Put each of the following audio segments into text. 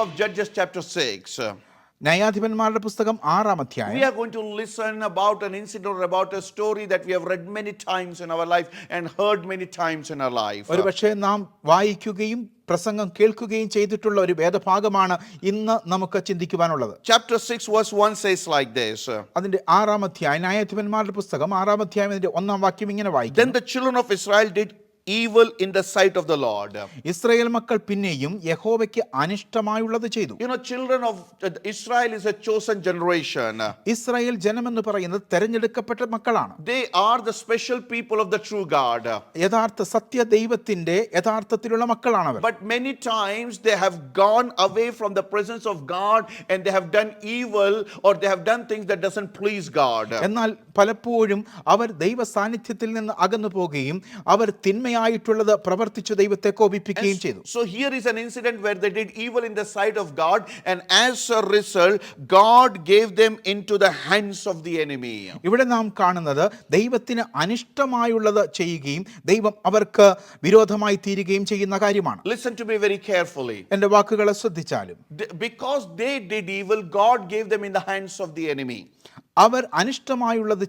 of Judges chapter 6. ന്യായാധിപന്മാരുടെ പുസ്തകം 6-ാം അധ്യായം. We are going to listen about an incident or about a story that we have read many times in our life and heard many times in our life. ഒരുപക്ഷേ നാം വായിക്കുകയും പ്രസംഗം കേൾക്കുകയും ചെയ്തിട്ടുള്ള ഒരു വേദഭാഗമാണ് ഇന്ന് നമുക്ക് ചിന്തിക്കുവാനുള്ളത്. Chapter 6 verse 1 says like this. അതിന്റെ 6-ാം അധ്യായം, ന്യായാധിപന്മാരുടെ പുസ്തകം 6-ാം അധ്യായം അതിന്റെ 1-ാം വാക്യം ഇങ്ങനെ വായിക്കുന്നു. Then the children of Israel did evil in the sight of the Lord. Israel മക്കൾ പിന്നെയും യഹോവയ്ക്ക് അനിഷ്ടമായുള്ളത് ചെയ്തു. You know, children of Israel is a chosen generation. Israel ജനമെന്ന് പറയുന്നത് തെരഞ്ഞെടുക്കപ്പെട്ട മക്കളാണ്. They are the special people of the true God. യഥാർത്ഥ സത്യ ദൈവത്തിന്റെ യഥാർത്ഥത്തിലുള്ള മക്കളാണ് അവർ. But many times they have gone away from the presence of God and they have done evil or they have done things that doesn't please God. എന്നാൽ പലപ്പോഴും അവർ ദൈവ സാന്നിധ്യത്തിൽ നിന്ന് അകന്നു പോകുകയും അവർ തിന്മയായിട്ടുള്ളത് പ്രവർത്തിച്ചു ദൈവത്തെ കോപിപ്പിക്കുകയും ചെയ്തു. So here is an incident where they did evil in the sight of God, and as a result God gave them into the hands of the enemy. ഇവിടെ നാം കാണുന്നത് ദൈവത്തിന് അനിഷ്ടമായുള്ളത് ചെയ്യുകയും ദൈവം അവർക്ക് വിരോധമായി തീരുകയും ചെയ്യുന്ന കാര്യമാണ്. Listen to me very carefully. എൻ്റെ വാക്കുകളെ ശ്രദ്ധിച്ചാലും, Because they did evil, God gave them in the hands of the enemy. അവർ അനിഷ്ടമായുള്ളത്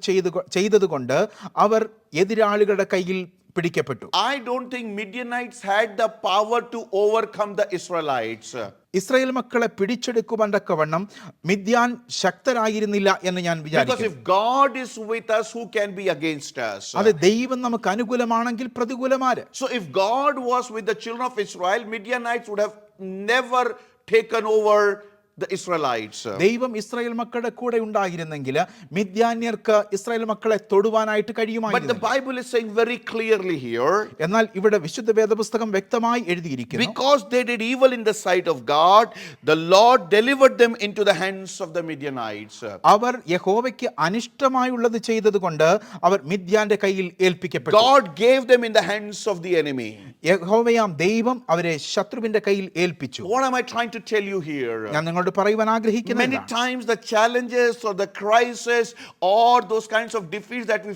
ചെയ്തതുകൊണ്ട് അവർ എതിരാളികളുടെ കയ്യിൽ പിടിക്കപ്പെട്ടു. I don't think Midianites had the power to overcome the Israelites. Israel മക്കളെ പിടിച്ചെടുക്കുവാൻ തക്കവണ്ണം മിദ്യാൻ ശക്തരായിരുന്നില്ല എന്ന് ഞാൻ Because വിചാരിക്കുന്നു. if God is with us, who can be against us? അത് ദൈവം നമുക്ക് അനുകൂലമാണെങ്കിൽ പ്രതികൂലമാര്? So if God was with the children of Israel, Midianites would have never taken over the Israelites. ദൈവം Israel മക്കളുടെ കൂടെ ഉണ്ടായിരുന്നെങ്കിൽ മിദ്യാന്യർക്ക് ഇസ്രായേൽ മക്കളെ തൊടുവാനായിട്ട് But the കഴിയുമായിരുന്നു. Bible is saying very clearly here, എന്നാൽ ഇവിടെ വിശുദ്ധ വേദപുസ്തകം വ്യക്തമായി എഴുതിയിരിക്കുന്നു, because they did evil in the sight of God, the Lord delivered them into the hands of the Midianites. അവർ യഹോവയ്ക്ക് അനിഷ്ടമായുള്ളത് ചെയ്തതുകൊണ്ട് അവർ മിദ്യാന്റെ കയ്യിൽ ഏൽപ്പിക്കപ്പെട്ടു. God gave them in the hands of the enemy. യഹോവയാം ദൈവം അവരെ ശത്രുവിന്റെ കയ്യിൽ ഏൽപ്പിച്ചു. What am I trying to tell you here? ഞാൻ നിങ്ങളോട് പറയുവാൻ Many ആഗ്രഹിക്കുന്നു, times the challenges or the crisis or those kinds of defeats that we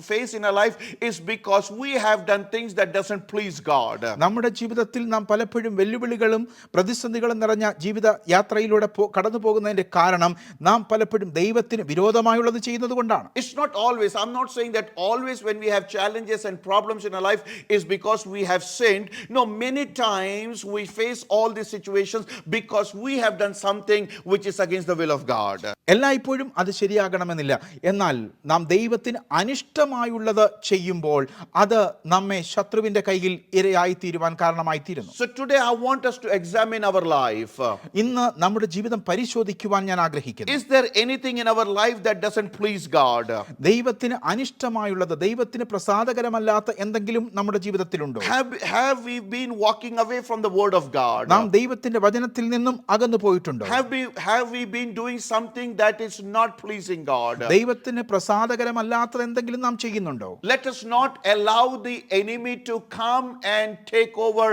face in our life is because we have done things that doesn't please God. നമ്മുടെ ജീവിതത്തിൽ നാം പലപ്പോഴും വെല്ലുവിളികളും പ്രതിസന്ധികളും നിറഞ്ഞ ജീവിത യാത്രയിലൂടെ കടന്നു പോകുന്നതിന്റെ കാരണം നാം പലപ്പോഴും ദൈവത്തിന് വിരോധമായുള്ളത് ചെയ്യുന്നത് കൊണ്ടാണ്. It's not always. I'm not saying that always when we have challenges and problems in our life is because we have sinned. No, many times we face all these situations because we have done something which is against the will of God. എല്ലായ്പ്പോഴും അത് ശരിയാകണമെന്നില്ല. എന്നാൽ നാം ദൈവത്തിന് അനിഷ്ടമായുള്ളത് ചെയ്യുമ്പോൾ അത് നമ്മെ ശത്രുവിന്റെ കയ്യിൽ ഇരയായി തീരുവാൻ കാരണമായി തീരുന്നു. So today I want us to examine our life. ഇന്ന് നമ്മുടെ ജീവിതം പരിശോധിക്കുവാൻ ഞാൻ ആഗ്രഹിക്കുന്നു. Is there anything in our life that doesn't please God? ദൈവത്തിന് അനിഷ്ടമായുള്ളത്, ദൈവത്തിന് പ്രസാദകരമല്ലാത്ത എന്തെങ്കിലും നമ്മുടെ ജീവിതത്തിലുണ്ടോ? Have we been walking away from the word of God? നാം ദൈവത്തിന്റെ വചനത്തിൽ നിന്നും അകന്നു പോയിട്ടുണ്ടോ? Have we been doing something that is not pleasing God? ദൈവത്തിന് പ്രസാദകരമല്ലാത്തത് എന്തെങ്കിലും നാം ചെയ്യുന്നുണ്ടോ? Let us not allow the enemy to come and take over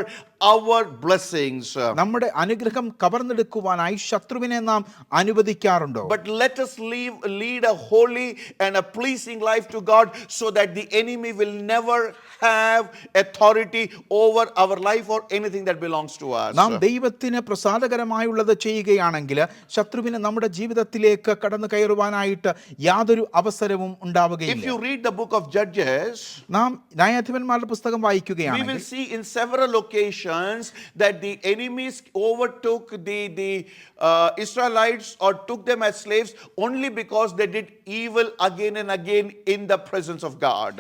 our blessings. നമ്മുടെ അനുഗ്രഹം കവർന്നെടുക്കുവാനായി ശത്രുവിനെ നാം അനുവദിക്കാറുണ്ടോ? But let us lead a holy and a pleasing life to God so that the enemy will never have authority over our life or anything that belongs to us. നാം ദൈവത്തിന് പ്രസാദകരമായുള്ളത് ചെയ്യുകയാണെങ്കിൽ ശത്രുവിന് നമ്മുടെ ജീവിതത്തിലേക്ക് കടന്നു കയറുവാനായിട്ട് യാതൊരു അവസരവും ഉണ്ടാവുകയില്ല. If you read the book of Judges, നാം ന്യായാധിപന്മാരുടെ പുസ്തകം we വായിക്കുകയാണെങ്കിൽ will see in several occasions that the enemies overtook the Israelites or took them as slaves only because they did evil again and again in the presence of God.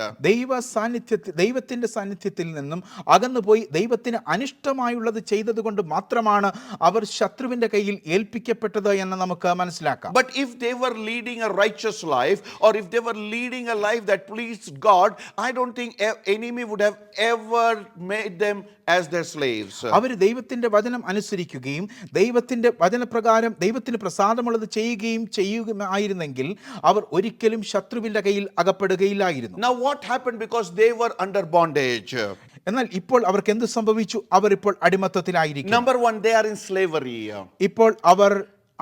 ദൈവത്തിന്റെ സാന്നിധ്യത്തിൽ നിന്നും അകന്നുപോയി ദൈവത്തിന് അനിഷ്ടമായുള്ളത് ചെയ്തതുകൊണ്ട് മാത്രമാണ് അവർ ശത്രുവിന്റെ കയ്യിൽ ഏൽപ്പിക്കപ്പെട്ടത് എന്ന് നമുക്ക് മനസ്സിലാക്കാം. But if they were leading a righteous life or if they were leading a life that pleased God, I don't think enemy would have ever made them as their slaves. അവർ ദൈവത്തിന്റെ വചനം അനുസരിക്കുകയും ദൈവത്തിന്റെ വചനപ്രകാരം ദൈവത്തിന് പ്രസാദമുള്ളത് ചെയ്യുകയായിരുന്നെങ്കിൽ അവർ ഒരിക്കലും ശത്രുവിന്റെ കയ്യിൽ അകപ്പെടുകയില്ലായിരുന്നു. Now what happened? Because they were under bondage. എന്നാൽ ഇപ്പോൾ അവർക്ക് എന്ത് സംഭവിച്ചു? അവർ ഇപ്പോൾ അടിമത്തത്തിലായിരിക്കുന്നു. Number one, they are in slavery. ഇപ്പോൾ അവർ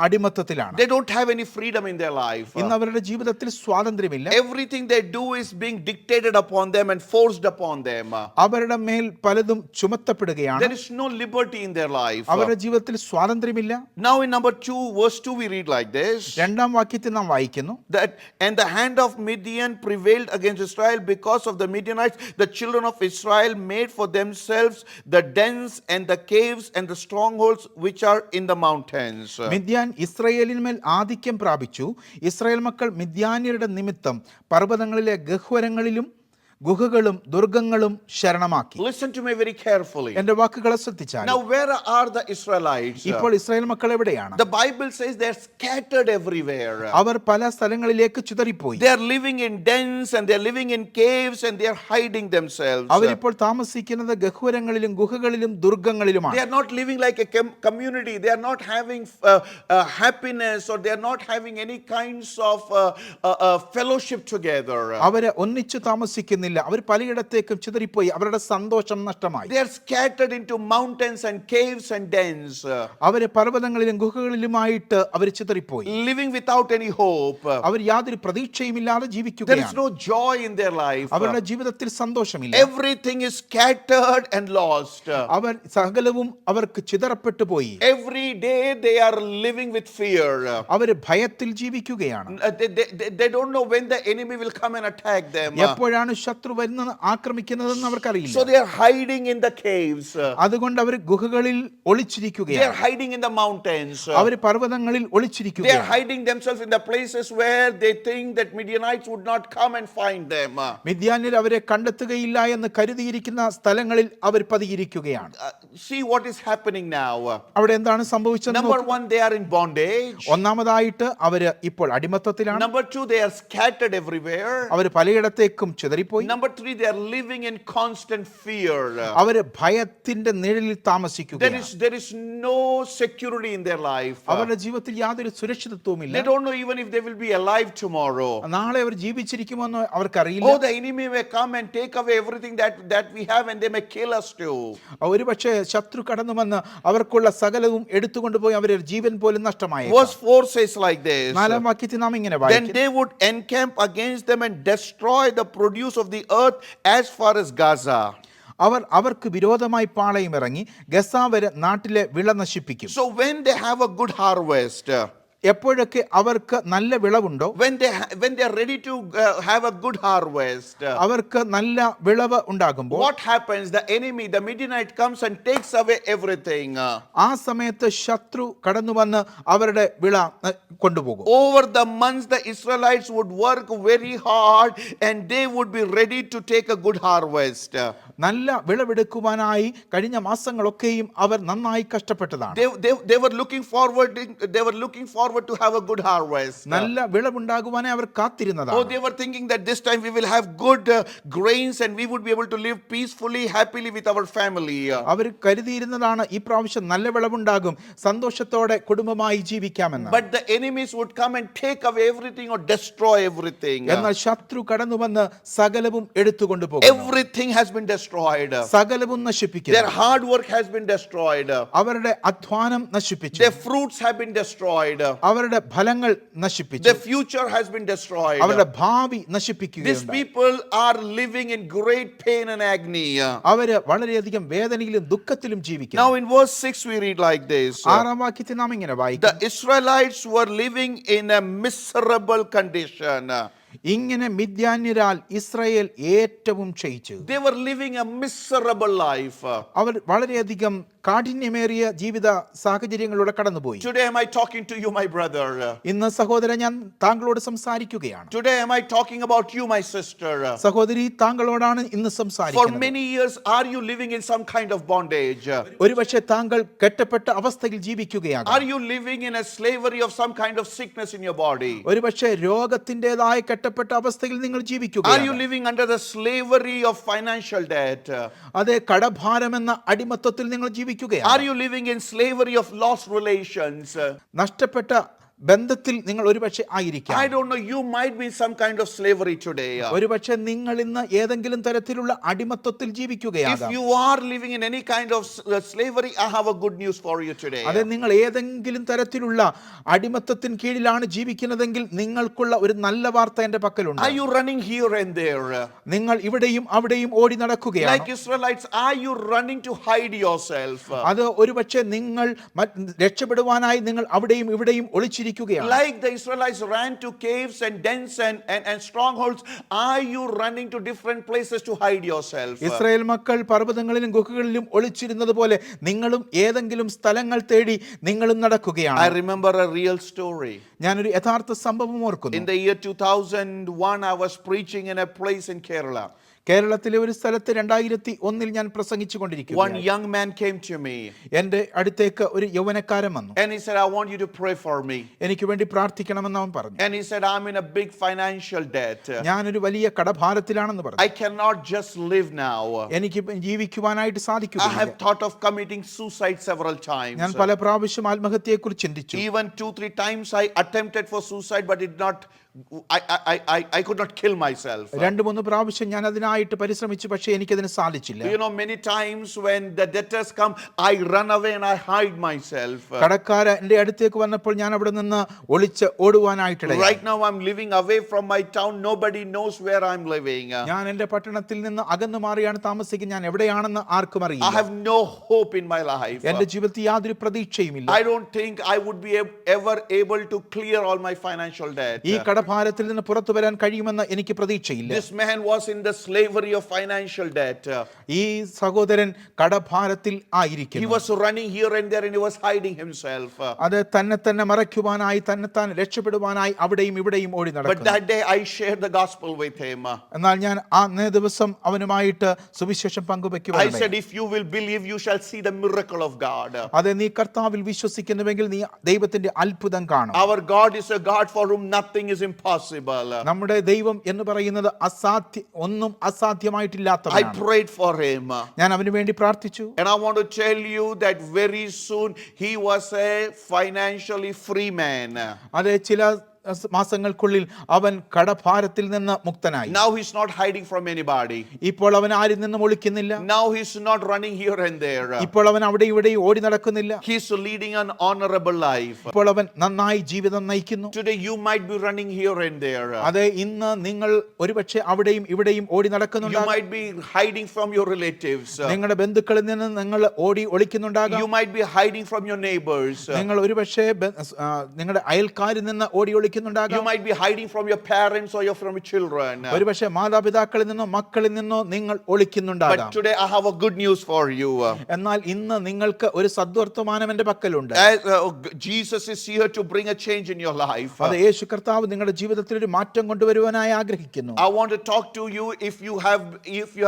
അടിമത്തത്തിലാണ്. They don't have any freedom in their life. ഇന്ന് അവരുടെ ജീവിതത്തിൽ സ്വാതന്ത്ര്യമില്ല. Everything they do is being dictated upon them and forced upon them. അവരുടെ മേൽ പലതും ചുമത്തപ്പെടുകയാണ്. There is no liberty in their life. അവരുടെ ജീവിതത്തിൽ സ്വാതന്ത്ര്യമില്ല. Now in number 2, verse 2, we read like this. രണ്ടാം വാക്യത്തിൽ നാം വായിക്കുന്നു, That and the hand of Midian prevailed against Israel because of the Midianites. The children of Israel made for themselves the dens and the caves and the strongholds which are in the mountains. Midian ഇസ്രായേലിന്മേൽ ആധിക്യം പ്രാപിച്ചു. Israel മക്കൾ മിദ്യാന്യരുടെ നിമിത്തം പർവ്വതങ്ങളിലെ ഗഹ്വരങ്ങളിലും ഗുഹകളും ദുർഗങ്ങളും ശരണമാക്കി. Listen to me very carefully. എന്റെ വാക്കുകളെ ശ്രദ്ധിച്ചാൽ, Now where are the Israelites? ഇപ്പോൾ Israel മക്കൾ എവിടെയാണ്? The Bible says they are scattered everywhere. അവർ പല സ്ഥലങ്ങളിലേക്ക് ചിതറിപ്പോയി. They are living in dens and they are living in caves and they are hiding themselves. അവരിപ്പോൾ താമസിക്കുന്നത് ഗഹ്വരങ്ങളിലും ഗുഹകളിലും ദുർഗങ്ങളിലുമാണ്. They are not living like a community. They are not having happiness, or they are not having any kinds of fellowship together. അവര് ഒന്നിച്ചു താമസിക്കുന്നില്ല. അവർ പലയിടത്തേക്കും ചിതറിപ്പോയി. അവരുടെ സന്തോഷം നഷ്ടമായി. They are scattered into mountains and caves and dens. അവര് പർവ്വതങ്ങളിലും ഗുഹകളിലുമായിട്ട് അവർ ചിതറിപ്പോയി. Living without any hope. അവർ യാതൊരു പ്രതീക്ഷയുമില്ലാതെ There is ജീവിക്കുകയാണ്. no joy in their life. അവരുടെ ജീവിതത്തിൽ സന്തോഷമില്ല. Everything is scattered and lost. അവർ സകലവും അവർക്ക് ചിതറപ്പെട്ടു പോയി. Every day they are living with fear. അവര് ഭയത്തിൽ ജീവിക്കുകയാണ്. They don't know when the enemy will come and attack them. എപ്പോഴാണ് ശത്രു വരുന്നത് ആക്രമിക്കുന്നതെന്ന് So അവർക്കറിയില്ല. they are hiding in the caves. അതുകൊണ്ട് അവർ ഗുഹകളിൽ They are ഒളിച്ചിരിക്കുകയാണ്. hiding in the mountains. Our പർവ്വതങ്ങളിൽ They are ഒളിച്ചിരിക്കുകയാണ്. hiding themselves in the places where they think that Midianites would not come and find them. മിദ്യാന്യർ അവരെ കണ്ടെത്തുകയില്ല എന്ന് കരുതിയിരിക്കുന്ന സ്ഥലങ്ങളിൽ അവർ പതിയിരിക്കുകയാണ്. See what is happening now. അവിടെ എന്താണ് സംഭവിച്ചത്? Number 1, they are in bondage. ഒന്നാമതായിട്ട് അവര് ഇപ്പോൾ അടിമത്തത്തിലാണ്. Number 2, they are scattered everywhere. അവര് പലയിടത്തേക്കും ചിതറിപ്പോയി. Number 3, they are living in constant fear. അവര് ഭയത്തിന്റെ നിഴലിൽ താമസിക്കുകയാണ്. There is no security in their life. അവരുടെ ജീവിതത്തിൽ യാതൊരു സുരക്ഷിതത്വവുമില്ല. They don't know even if they will be alive tomorrow. നാളെ അവർ ജീവിച്ചിരിക്കുമെന്ന് അവർക്കറിയില്ല. Oh, the enemy may come and take away everything that we have, and they may kill us too. ഒരു പക്ഷേ ശത്രു കടന്നു വന്ന് അവർക്കുള്ള സകലവും എടുത്തുകൊണ്ടുപോയി അവരുടെ ജീവൻ പോലും നഷ്ടമായി. Verse 4 says like this. നാലാം വാക്യത്തിൽ നാം ഇങ്ങനെ Then വായിക്കുന്നു, they would encamp against them and destroy the produce of the earth as far as Gaza. അവർക്ക് വിരോധമായി പാളയം ഇറങ്ങി ഗസ വരെ നാട്ടിലെ വിള നശിപ്പിക്കും. So when they have a good harvest, എപ്പോഴൊക്കെ അവർക്ക് നല്ല വിളവുണ്ടോ, when they are ready to have a good harvest, അവർക്ക് നല്ല വിളവ് ഉണ്ടാകുമ്പോൾ what happens? The enemy, the Midianite, comes and takes away everything. ആ സമയത്ത് ശത്രു കടന്നു വന്ന് അവരുടെ വിള കൊണ്ടുപോകും. Over the months the Israelites would work very hard and they would be ready to take a good harvest. നല്ല വിളവെടുക്കുവാനായി കഴിഞ്ഞ മാസങ്ങളൊക്കെയും അവർ നന്നായി കഷ്ടപ്പെട്ടതാണ്. They were looking forward to have a good harvest. നല്ല വിളവുണ്ടാകുവാനായി അവർ Oh, കാത്തിരുന്നതാണ്. they were thinking that this time we will have good grains and we would be able to live peacefully, happily with our family. അവർ കരുതിയിരുന്നതാണ് ഈ പ്രാവശ്യം നല്ല വിളവുണ്ടാകും, സന്തോഷത്തോടെ കുടുംബമായി ജീവിക്കാമെന്ന്. But the enemies would come and take away everything or destroy everything. എന്നാൽ ശത്രു കടന്നു വന്ന് സകലവും എടുത്തുകൊണ്ടുപോകും. Everything has been destroyed. സകലവും നശിപ്പിക്കും. Their hard work has been destroyed. അവരുടെ അധ്വാനം നശിപ്പിച്ചു. Their fruits have been destroyed. അവരുടെ ഫലങ്ങൾ നശിപ്പിച്ചു. Their future has been destroyed. അവരുടെ ഭാവി These നശിപ്പിക്കുകയുണ്ടായി. people are living in great pain and agony. അവര് വളരെയധികം വേദനയിലും ദുഃഖത്തിലും ജീവിക്കുന്നു. Now in verse 6 we read like this. ആറാം വാക്യത്തിൽ നാം ഇങ്ങനെ വായിക്കും, The Israelites were living in a miserable condition. ഇങ്ങനെ മിദ്യാന്യരാൽ ഇസ്രായേൽ ഏറ്റവും ക്ഷയിച്ചു. They were living a miserable life. അവർ വളരെയധികം കാഠിന്യമേറിയ ജീവിത സാഹചര്യങ്ങളിലൂടെ കടന്നുപോയി. Today am I talking to you, my brother? ഇന്ന് സഹോദരൻ, ഞാൻ താങ്കളോട് സംസാരിക്കുകയാണ്. Today am I talking about you, my sister? സഹോദരി, താങ്കളോടാണ് ഇന്ന് For സംസാരിക്കുന്നത്. many years are you living in some kind of bondage? ഒരുപക്ഷെ താങ്കൾ കെട്ടപ്പെട്ട അവസ്ഥയിൽ ജീവിക്കുകയാണ്. Are you living in a slavery of some kind of sickness in your body? ഒരുപക്ഷെ രോഗത്തിൻ്റെതായ കെട്ടപ്പെട്ട അവസ്ഥയിൽ നിങ്ങൾ Are you ജീവിക്കുകയാണ്. living under the slavery of financial debt? അതെ, കടഭാരമെന്ന അടിമത്തത്തിൽ നിങ്ങൾ ജീവിക്കുകയാണ്. Are you living in slavery of lost relations? നഷ്ടപ്പെട്ട ബന്ധത്തിൽ നിങ്ങൾ ഒരുപക്ഷെ ആയിരിക്കാം. I don't know, you might be in some kind of slavery today. ഒരുപക്ഷെ നിങ്ങൾ ഇന്ന് ഏതെങ്കിലും തരത്തിലുള്ള അടിമത്തത്തിൽ If ജീവിക്കുകയാകാം. you are living in any kind of slavery, I have a good news for you today. അതെ, നിങ്ങൾ ഏതെങ്കിലും തരത്തിലുള്ള അടിമത്തത്തിന് കീഴിലാണ് ജീവിക്കുന്നതെങ്കിൽ നിങ്ങൾക്കുള്ള ഒരു നല്ല വാർത്ത എന്റെ പക്കലുണ്ട്. Are you running here and there? നിങ്ങൾ ഇവിടെയും അവിടെയും ഓടി നടക്കുകയാണ്. Like Israelites, are you running to hide yourself? അത് ഒരുപക്ഷെ നിങ്ങൾ രക്ഷപ്പെടുവാനായി നിങ്ങൾ അവിടെയും ഇവിടെയും ഒളിച്ചിരിക്കുകയാണ്. Like the Israelites ran to caves and dens and strongholds, are you running to different places to hide yourself? Israel മക്കൾ പർവ്വതങ്ങളിലും ഗുഹകളിലും ഒളിച്ചിരുന്നത് പോലെ നിങ്ങളും ഏതെങ്കിലും സ്ഥലങ്ങൾ തേടി നിങ്ങളും നടക്കുകയാണ്. I remember a real story. ഞാനൊരു യഥാർത്ഥ സംഭവം ഓർക്കുന്നു. In the year 2001, I was preaching in a place in Kerala. കേരളത്തിലെ ഒരു സ്ഥലത്ത് 2001 ഞാൻ പ്രസംഗിച്ചു One കൊണ്ടിരിക്കുകയാണ്. young man came to me എന്റെ അടുത്തേക്ക് ഒരു യൗവനക്കാരൻ വന്നു. and he said, I want you to pray for me. എനിക്ക് വേണ്ടി പ്രാർത്ഥിക്കണമെന്ന് അവൻ പറഞ്ഞു. And he said, I'm in a big financial debt. ഞാനൊരു വലിയ കടഭാരത്തിലാണെന്ന് പറഞ്ഞു. I cannot just live now. എനിക്ക് ജീവിക്കുവാനായിട്ട് I സാധിക്കുകയില്ല. have thought of committing suicide several times. ഞാൻ പല പ്രാവശ്യം ആത്മഹത്യയെക്കുറിച്ച് ചിന്തിച്ചു. Even 2-3 times I attempted for suicide, but it not. I could not kill myself. 2-3 പ്രാവശ്യം ഞാൻ അതിനായിട്ട് പരിശ്രമിച്ചു, പക്ഷേ എനിക്കതിന് സാധിച്ചില്ല. You know, many times when the debtors come, I run away and I hide myself. കടക്കാരൻ എൻ്റെ അടുത്തേക്ക് വന്നപ്പോൾ ഞാൻ അവിടെ നിന്ന് ഒളിച്ച് ഓടുവാനായിട്ടിടയായി. Right now I'm living away from my town. Nobody knows where I'm living. ഞാൻ എൻ്റെ പട്ടണത്തിൽ നിന്ന് അകന്നു മാറിയാണ് താമസിക്കുന്നത്. ഞാൻ എവിടെയാണെന്ന് ആർക്കും I അറിയില്ല. have no hope in my life. എൻ്റെ ജീവിതത്തിൽ യാതൊരു പ്രതീക്ഷയുമില്ല. I don't think I would be ever able to clear all my financial debt. ഈ കടഭാരത്തിൽ നിന്ന് പുറത്തു വരാൻ കഴിയുമെന്ന് എനിക്ക് പ്രതീക്ഷയില്ല. This man was in the slavery of financial debt. ഈ സഹോദരൻ കടഭാരത്തിൽ He ആയിരിക്കുന്നു. was running here and there and he was hiding himself. അത് തന്നെ മറയ്ക്കുവാനായി തന്നെത്താൻ രക്ഷപ്പെടുവാനായി അവിടെയും ഇവിടെയും ഓടി But നടക്കുന്നു. that day I shared the gospel with him. എന്നാൽ ഞാൻ അന്നേ ദിവസം അവനുമായിട്ട് സുവിശേഷം I പങ്കുവെക്കുവാൻ said, if you will believe, you shall see the miracle of God. അതെ, നീ കർത്താവിൽ വിശ്വസിക്കുന്നുവെങ്കിൽ നീ ദൈവത്തിന്റെ അത്ഭുതം കാണും. Our God is a God for whom nothing is impossible. നമ്മുടെ ദൈവം എന്ന് പറയുന്നത് ഒന്നും I അസാധ്യമായിട്ടില്ലാത്തവനാണ്. prayed for him. ഞാൻ അവന് വേണ്ടി പ്രാർത്ഥിച്ചു. And I want to tell you that very soon he was a financially free man. അതെ, ചില മാസങ്ങൾക്കുള്ളിൽ അവൻ കടഭാരത്തിൽ നിന്ന് മുക്തനായി. Now he's not hiding from anybody. ഇപ്പോൾ അവൻ ആരിൽ നിന്നും ഒളിക്കുന്നില്ല. Now he's not running here and there. ഇപ്പോൾ അവൻ അവിടെ ഇവിടെ ഓടി നടക്കുന്നില്ല. He's leading an honorable life. ഇപ്പോൾ അവൻ നന്നായി ജീവിതം നയിക്കുന്നു. Today you might be running here and there. അതെ, ഇന്ന് നിങ്ങൾ ഒരുപക്ഷെ അവിടെയും ഇവിടെയും ഓടി You നടക്കുന്നുണ്ടാകും. might be hiding from your relatives. നിങ്ങളുടെ ബന്ധുക്കളിൽ നിന്ന് നിങ്ങൾ ഓടി ഒളിക്കുന്നുണ്ടാകാം. You might be hiding from your neighbors. നിങ്ങൾ ഒരുപക്ഷെ നിങ്ങളുടെ അയൽക്കാരിൽ നിന്ന് ഓടി You ഒളിക്കുന്നുണ്ടാകാം. might be hiding from your parents or from your children. ഒരുപക്ഷെ മാതാപിതാക്കളിൽ നിന്നോ മക്കളിൽ നിന്നോ നിങ്ങൾ ഒളിക്കുന്നുണ്ടാകാം. But today I have a good news for you. എന്നാൽ ഇന്ന് നിങ്ങൾക്ക് ഒരു സദ്വർത്തമാനം എന്റെ പക്കലുണ്ട്. Jesus is here to bring a change in your life. അത് യേശു കർത്താവ് നിങ്ങളുടെ ജീവിതത്തിൽ ഒരു മാറ്റം കൊണ്ടുവരുവാനായി ആഗ്രഹിക്കുന്നു. I want to talk to you if you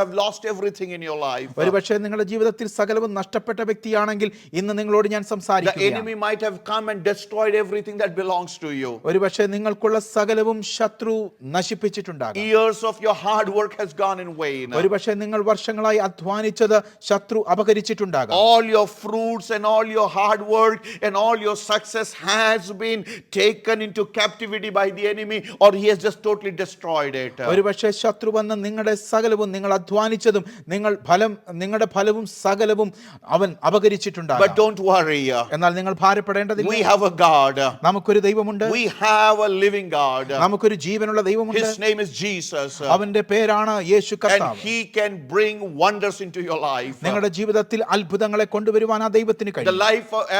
have lost everything in your life. ഒരുപക്ഷെ നിങ്ങളുടെ ജീവിതത്തിൽ സകലവും നഷ്ടപ്പെട്ട വ്യക്തിയാണെങ്കിൽ ഇന്ന് നിങ്ങളോട് ഞാൻ The സംസാരിക്കുകയാണ്. enemy might have come and destroyed everything that belongs to you. ഒരുപക്ഷെ നിങ്ങൾക്കുള്ള സകലവും ശത്രു നശിപ്പിച്ചിട്ടുണ്ടാകാം. Years of your hard work has gone in vain. ഒരുപക്ഷെ നിങ്ങൾ വർഷങ്ങളായി അധ്വാനിച്ചത് ശത്രു അപഹരിച്ചിട്ടുണ്ടാകാം. All your fruits and all your hard work and all your success has been taken into captivity by the enemy, or he has just totally destroyed it. ഒരുപക്ഷെ ശത്രു വന്ന് നിങ്ങളുടെ സകലവും നിങ്ങൾ അധ്വാനിച്ചതും നിങ്ങളുടെ ഫലവും സകലവും അവൻ But അപഹരിച്ചിട്ടുണ്ടാകാം. don't worry. എന്നാൽ നിങ്ങൾ ഭാരപ്പെടേണ്ടതില്ല. We have a God. നമുക്കൊരു ദൈവമുണ്ട്. We have a living God. നമുക്കൊരു ജീവനുള്ള ദൈവമുണ്ട്. His name is Jesus. അവന്റെ പേരാണ് യേശു And കർത്താവ്. he can bring wonders into your life. നിങ്ങളുടെ ജീവിതത്തിൽ അത്ഭുതങ്ങളെ കൊണ്ടുവരുവാൻ ആ ദൈവത്തിന് കഴിയും.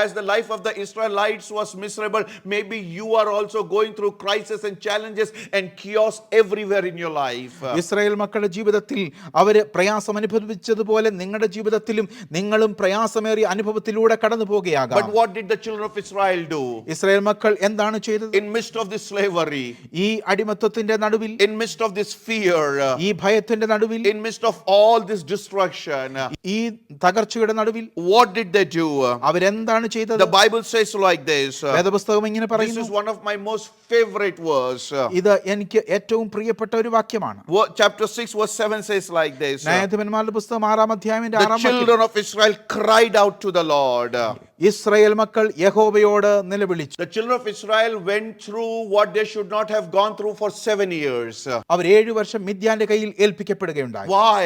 As the life of the Israelites was miserable, maybe you are also going through crisis and challenges and chaos everywhere in your life. Israel മക്കളുടെ ജീവിതത്തിൽ അവര് പ്രയാസം അനുഭവിച്ചതുപോലെ നിങ്ങളുടെ ജീവിതത്തിലും നിങ്ങളും പ്രയാസമേറിയ അനുഭവത്തിലൂടെ കടന്നു പോകുകയാകാം. But what did the children of Israel do? Israel മക്കൾ എന്താണ് ചെയ്തത്? In midst of this slavery, ഈ അടിമത്തത്തിന്റെ നടുവിൽ, in midst of this fear, ഈ ഭയത്തിന്റെ നടുവിൽ, in midst of all this destruction, ഈ തകർച്ചയുടെ നടുവിൽ what did they do? അവരെന്താണ് ചെയ്തത്? The Bible says like this. വേദപുസ്തകം ഇങ്ങനെ This പറയുന്നു. is one of my most favorite verse. ഇത് എനിക്ക് ഏറ്റവും പ്രിയപ്പെട്ട ഒരു വാക്യമാണ്. Chapter 6 verse 7 says like this. ന്യായാധിപന്മാരുടെ പുസ്തകം 6-ാം അധ്യായത്തിന്റെ The 6-ാം വാക്യം. children of Israel cried out to the Lord. Israel മക്കൾ യഹോവയോട് നിലവിളിച്ചു. The children of Israel went through what they should not have gone through for 7 years. അവർ 7 വർഷം മിദ്യാന്റെ കയ്യിൽ ഏൽപ്പിക്കപ്പെടുകയുണ്ടായി. Why?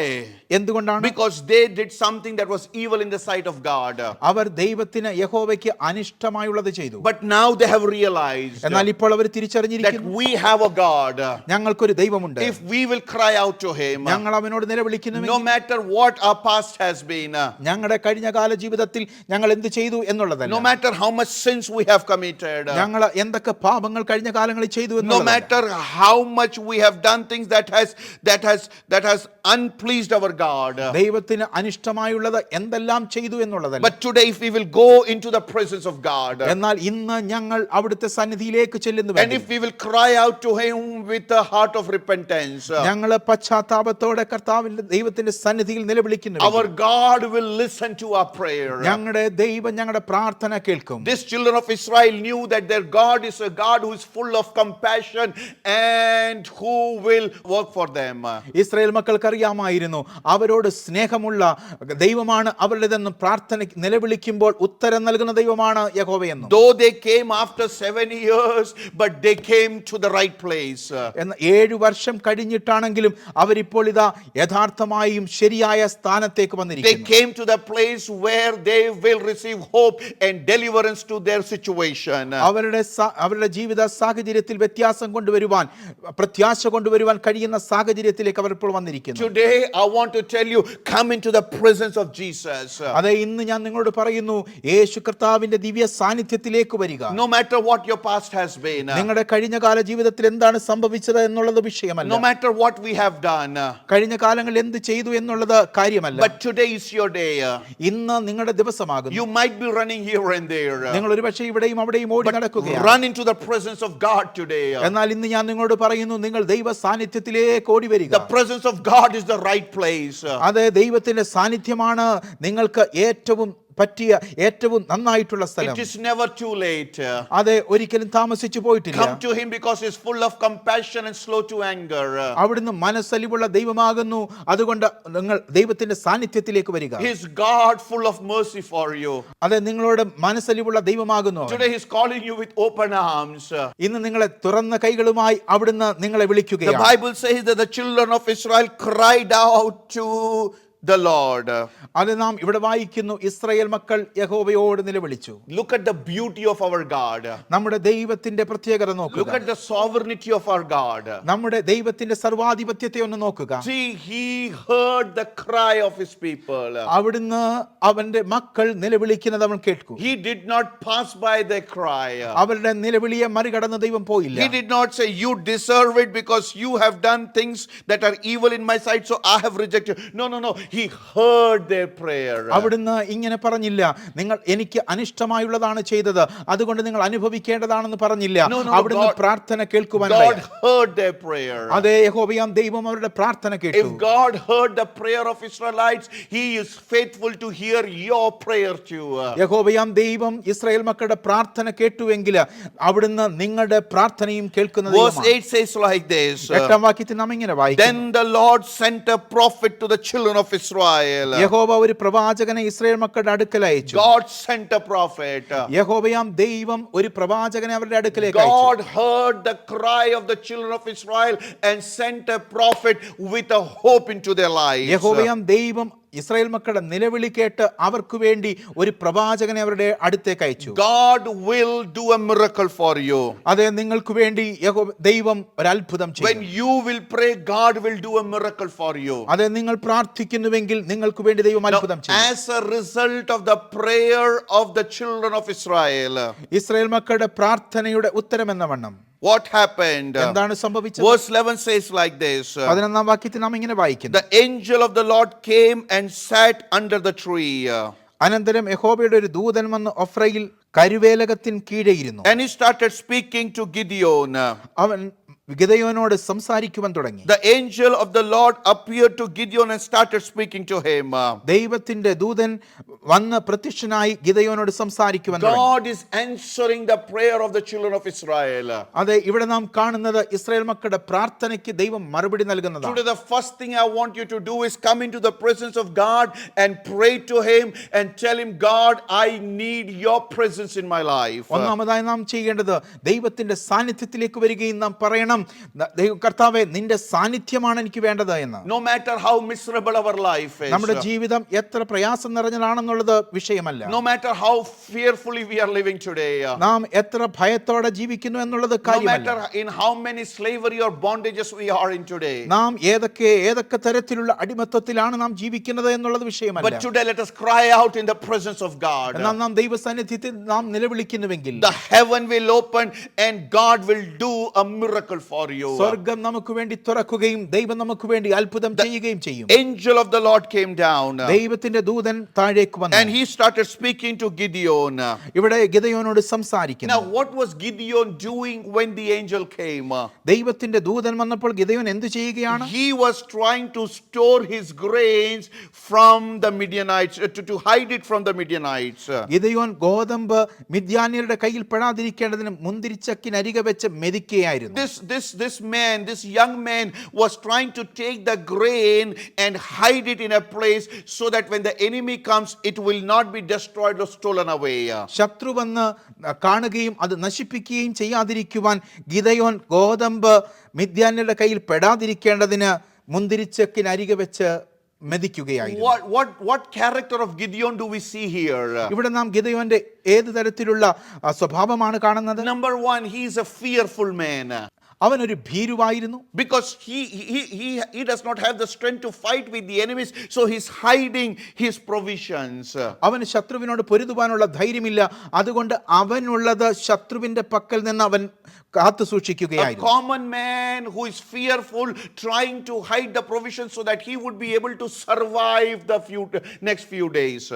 എന്തുകൊണ്ടാണ്? Because they did something that was evil in the sight of God. അവർ ദൈവത്തിന് യഹോവയ്ക്ക് അനിഷ്ടമായുള്ളത് ചെയ്തു. But now they have realized എന്നാൽ ഇപ്പോൾ അവർ that തിരിച്ചറിഞ്ഞിരിക്കുന്നു, we have a God. ഞങ്ങൾക്കൊരു ദൈവമുണ്ട്. If we will cry out to him, ഞങ്ങൾ അവനോട് no നിലവിളിക്കുന്നുവെങ്കിൽ, matter what our past has been, ഞങ്ങളുടെ കഴിഞ്ഞകാല ജീവിതത്തിൽ ഞങ്ങൾ എന്ത് ചെയ്തു എന്നുള്ളതല്ല, no matter how much sins we have committed, ഞങ്ങൾ എന്തൊക്കെ പാപങ്ങൾ കഴിഞ്ഞ കാലങ്ങളിൽ ചെയ്തു no എന്നുള്ളതല്ല, matter how much we have done things that has unpleased our God, ദൈവത്തിന് അനിഷ്ടമായുള്ളത് എന്തെല്ലാം ചെയ്തു എന്നുള്ളതല്ല. but today if we will go into the presence of God, എന്നാൽ ഇന്ന് ഞങ്ങൾ അവിടുത്തെ സന്നിധിയിലേക്ക് and ചെല്ലുന്നുവെങ്കിൽ, if we will cry out to him with a heart of repentance, ഞങ്ങൾ പശ്ചാത്താപത്തോടെ കർത്താവിന്റെ ദൈവത്തിന്റെ സന്നിധിയിൽ നിലവിളിക്കുന്നു, our God will listen to our prayer. ഞങ്ങളുടെ ദൈവം ഞങ്ങളുടെ പ്രാർത്ഥന കേൾക്കും. These children of Israel knew that their God is a God who is full of compassion and who will work for them. Israel മക്കൾക്കറിയാമായിരുന്നു അവരോട് സ്നേഹമുള്ള ദൈവമാണ് അവരുടേതെന്ന്. പ്രാർത്ഥന നിലവിളിക്കുമ്പോൾ ഉത്തരം നൽകുന്ന ദൈവമാണ് യഹോവയെന്നും. Though they came after 7 years, but they came to the right place. എന്നാൽ 7 വർഷം കഴിഞ്ഞിട്ടാണെങ്കിലും അവരിപ്പോൾ ഇതാ യഥാർത്ഥമായും ശരിയായ സ്ഥാനത്തേക്ക് They വന്നിരിക്കുന്നു. came to the place where they will receive hope and deliverance to their situation. അവരുടെ ജീവിത സാഹചര്യത്തിൽ വ്യത്യാസം കൊണ്ടുവരുവാൻ, പ്രത്യാശ കൊണ്ടുവരുവാൻ കഴിയുന്ന സാഹചര്യത്തിലേക്ക് അവർ ഇപ്പോൾ വന്നിരിക്കുന്നു. Today I want to tell you, come into the presence of Jesus. അതെ, ഇന്ന് ഞാൻ നിങ്ങളോട് പറയുന്നു, യേശു കർത്താവിന്റെ ദിവ്യ സാന്നിധ്യത്തിലേക്ക് വരിക. No matter what your past has been, നിങ്ങളുടെ കഴിഞ്ഞകാല ജീവിതത്തിൽ എന്താണ് സംഭവിച്ചത് എന്നുള്ളത് വിഷയമല്ല, no matter what we have done, കഴിഞ്ഞ കാലങ്ങളിൽ എന്ത് ചെയ്തു എന്നുള്ളത് കാര്യമല്ല, but today is your day. ഇന്ന് നിങ്ങളുടെ ദിവസമാകുന്നു. You might be running here and there, നിങ്ങൾ ഒരുപക്ഷെ ഇവിടെയും അവിടെയും ഓടി but നടക്കുകയാണ്. run into the presence of God today. എന്നാൽ ഇന്ന് ഞാൻ നിങ്ങളോട് പറയുന്നു, നിങ്ങൾ ദൈവ സാന്നിധ്യത്തിലേക്ക് ഓടി വരിക. The presence of God is the right place. അതെ, ദൈവത്തിന്റെ സാന്നിധ്യമാണ് നിങ്ങൾക്ക് ഏറ്റവും പറ്റിയ, ഏറ്റവും നന്നായിട്ടുള്ള സ്ഥലം. It is never too late. അതെ, ഒരിക്കലും താമസിച്ചു പോയിട്ടില്ല. Come to him because he is full of compassion and slow to anger. അവിടുന്ന് മനസ്സലിവുള്ള ദൈവമാകുന്നു. അതുകൊണ്ട് നിങ്ങൾ ദൈവത്തിന്റെ സാന്നിധ്യത്തിലേക്ക് വരിക. He is God full of mercy for you. അതെ, നിങ്ങളോട് മനസ്സലിവുള്ള ദൈവമാകുന്നു. Today he is calling you with open arms. ഇന്ന് നിങ്ങളെ തുറന്ന കൈകളുമായി അവിടുന്ന് നിങ്ങളെ The വിളിക്കുകയാണ്. Bible says that the children of Israel cried out to the Lord. അത് നാം ഇവിടെ വായിക്കുന്നു, ഇസ്രായേൽ മക്കൾ യഹോവയോട് നിലവിളിച്ചു. Look at the beauty of our God. നമ്മുടെ ദൈവത്തിന്റെ പ്രത്യേകത നോക്കുക. Look at the sovereignty of our God. നമ്മുടെ ദൈവത്തിന്റെ സർവാധിപത്യത്തെ ഒന്ന് നോക്കുക. See, he heard the cry of his people. അവിടുന്ന് അവന്റെ മക്കൾ നിലവിളിക്കുന്നത് അവൻ കേൾക്കും. He did not pass by their cry. അവരുടെ നിലവിളിയെ മറികടന്ന് ദൈവം പോയില്ല. He did not say, you deserve it because you have done things that are evil in my sight, so I have rejected. No. He heard their prayer. അവിടുന്ന് ഇങ്ങനെ പറഞ്ഞില്ല, നിങ്ങൾ എനിക്ക് അനിഷ്ടമായുള്ളതാണ് ചെയ്തത്, അതുകൊണ്ട് നിങ്ങൾ അനുഭവിക്കേണ്ടതാണെന്ന് പറഞ്ഞില്ല. അവിടുന്ന് പ്രാർത്ഥന കേൾക്കുവാൻ. God heard their prayer. അതേ, യഹോവയാം ദൈവം അവരുടെ പ്രാർത്ഥന കേട്ടു. If God heard the prayer of Israelites, he is faithful to hear your prayer too. യഹോവയാം ദൈവം ഇസ്രായേൽ മക്കളുടെ പ്രാർത്ഥന കേട്ടുവെങ്കിൽ അവിടുന്ന് നിങ്ങളുടെ പ്രാർത്ഥനയും കേൾക്കുന്ന Verse ദൈവമാണ്. 8 says like this. 8ാം വാക്യത്തിൽ നാം ഇങ്ങനെ വായിക്കുന്നു, Then the Lord sent a prophet to the children of Israel. യഹോവ ഒരു പ്രവാചകനെ ഇസ്രായേൽ മക്കളുടെ അടുക്കൽ അയച്ചു. God sent a prophet. യഹോവയാം ദൈവം ഒരു പ്രവാചകനെ അവരുടെ അടുക്കലേക്ക് അയച്ചു. God heard the cry of the children of Israel and sent a prophet with a hope into their lives. യഹോവയാം ദൈവം ഇസ്രായേൽ മക്കളുടെ നിലവിളി കേട്ട് അവർക്ക് വേണ്ടി ഒരു പ്രവാചകനെ അവരുടെ അടുത്തേക്ക് അയച്ചു. God will do a miracle for you. അതെ, നിങ്ങൾക്ക് വേണ്ടി ദൈവം ഒരു അത്ഭുതം ചെയ്യും. When you will pray, God will do a miracle for you. അതെ, നിങ്ങൾ പ്രാർത്ഥിക്കുന്നുവെങ്കിൽ നിങ്ങൾക്ക് വേണ്ടി ദൈവം അത്ഭുതം ചെയ്യും. As a result of the prayer of the children of Israel, Israel മക്കളുടെ പ്രാർത്ഥനയുടെ ഉത്തരം എന്ന വണ്ണം what happened? എന്താണ് സംഭവിച്ചത്? Verse 11 says like this. 11ാം വാക്യത്തിൽ നാം ഇങ്ങനെ വായിക്കുന്നു, The angel of the Lord came and sat under the tree. അനന്തരം യഹോവയുടെ ഒരു ദൂതൻ വന്ന് ഒഫ്രയിൽ കരുവേലകത്തിൻ കീഴെയിരുന്നു. And he started speaking to Gideon. അവൻ ഗിദെയോനോട് സംസാരിക്കുവാൻ തുടങ്ങി. The angel of the Lord appeared to Gideon and started speaking to him. ദൈവത്തിന്റെ ദൂതൻ വന്ന് പ്രത്യക്ഷനായി ഗിദെയോനോട് സംസാരിക്കുവാൻ തുടങ്ങി. God is answering the prayer of the children of Israel. അതെ, ഇവിടെ നാം കാണുന്നത് ഇസ്രായേൽ മക്കളുടെ പ്രാർത്ഥനയ്ക്ക് ദൈവം മറുപടി നൽകുന്നതാണ്. Today the first thing I want you to do is come into the presence of God and pray to him and tell him, God, I need your presence in my life. ഒന്നാമതായി നാം ചെയ്യേണ്ടത് ദൈവത്തിന്റെ സാന്നിധ്യത്തിലേക്ക് വരികയും നാം പറയണം, കർത്താവേ, നിന്റെ സാന്നിധ്യമാണ് എനിക്ക് വേണ്ടത് എന്ന്. No matter how miserable our life is, നമ്മുടെ ജീവിതം എത്ര പ്രയാസം നിറഞ്ഞതാണെന്നുള്ളത് വിഷയമല്ല. no matter how fearfully we are living today, നാം എത്ര ഭയത്തോടെ ജീവിക്കുന്നു എന്നുള്ളത് no കാര്യമല്ല. matter in how many slavery or bondages we are in today, നാം ഏതൊക്കെ തരത്തിലുള്ള അടിമത്തത്തിലാണ് നാം ജീവിക്കുന്നത് എന്നുള്ളത് വിഷയമല്ല. but today let us cry out in the presence of God. എന്നാൽ നാം ദൈവ സാന്നിധ്യത്തിൽ നാം നിലവിളിക്കുന്നുവെങ്കിൽ The heaven will open and God will do a miracle for you. സ്വർഗ്ഗം നമുക്ക് വേണ്ടി തുറക്കുകയും ദൈവം നമുക്ക് വേണ്ടി അത്ഭുതം ചെയ്യുകയും ചെയ്യും. Angel of the Lord came down ദൈവത്തിന്റെ ദൂതൻ താഴേക്ക് വന്നു. and he started speaking to Gideon. ഇവിടെ ഗിദെയോനോട് സംസാരിക്കുന്നു. Now what was Gideon doing when the angel came? ദൈവത്തിന്റെ ദൂതൻ വന്നപ്പോൾ ഗിദെയോൻ എന്തു ചെയ്യുകയാണ്? He was trying to store his grains from the Midianites, to hide it from the Midianites. Gideon ഗോതമ്പ് മിദ്യാന്യരുടെ കയ്യിൽ പെടാതിരിക്കേണ്ടതിന് മുന്തിരിച്ചക്കിനരികെ വെച്ച് മെതിക്കുകയായിരുന്നു. This young man was trying to take the grain and hide it in a place so that when the enemy comes, it will not be destroyed or stolen away. ശത്രു വന്ന് കാണുകയും അത് നശിപ്പിക്കുകയും ചെയ്യാതിരിക്കുവാൻ Gideon ഗോതമ്പ് മിദ്യാന്യരുടെ കയ്യിൽ പെടാതിരിക്കേണ്ടതിന് മുന്തിരിച്ചക്കിനരികെ വെച്ച് മെതിക്കുകയായിരുന്നു. What character of Gideon do we see here? ഇവിടെ നാം ഗിദെയോന്റെ ഏത് തരത്തിലുള്ള സ്വഭാവമാണ് കാണുന്നത്? Number one, he is a fearful man. അവനൊരു ഭീരുവായിരുന്നു. Because he does not have the strength to fight with the enemies, so he's hiding his provisions. അവന് ശത്രുവിനോട് പൊരുതുവാനുള്ള ധൈര്യമില്ല, അതുകൊണ്ട് അവനുള്ളത് ശത്രുവിന്റെ പക്കൽ നിന്ന് അവൻ കാത്തു A സൂക്ഷിക്കുകയായിരുന്നു. common man who is fearful, trying to hide the provisions so that he would be able to survive the next few days.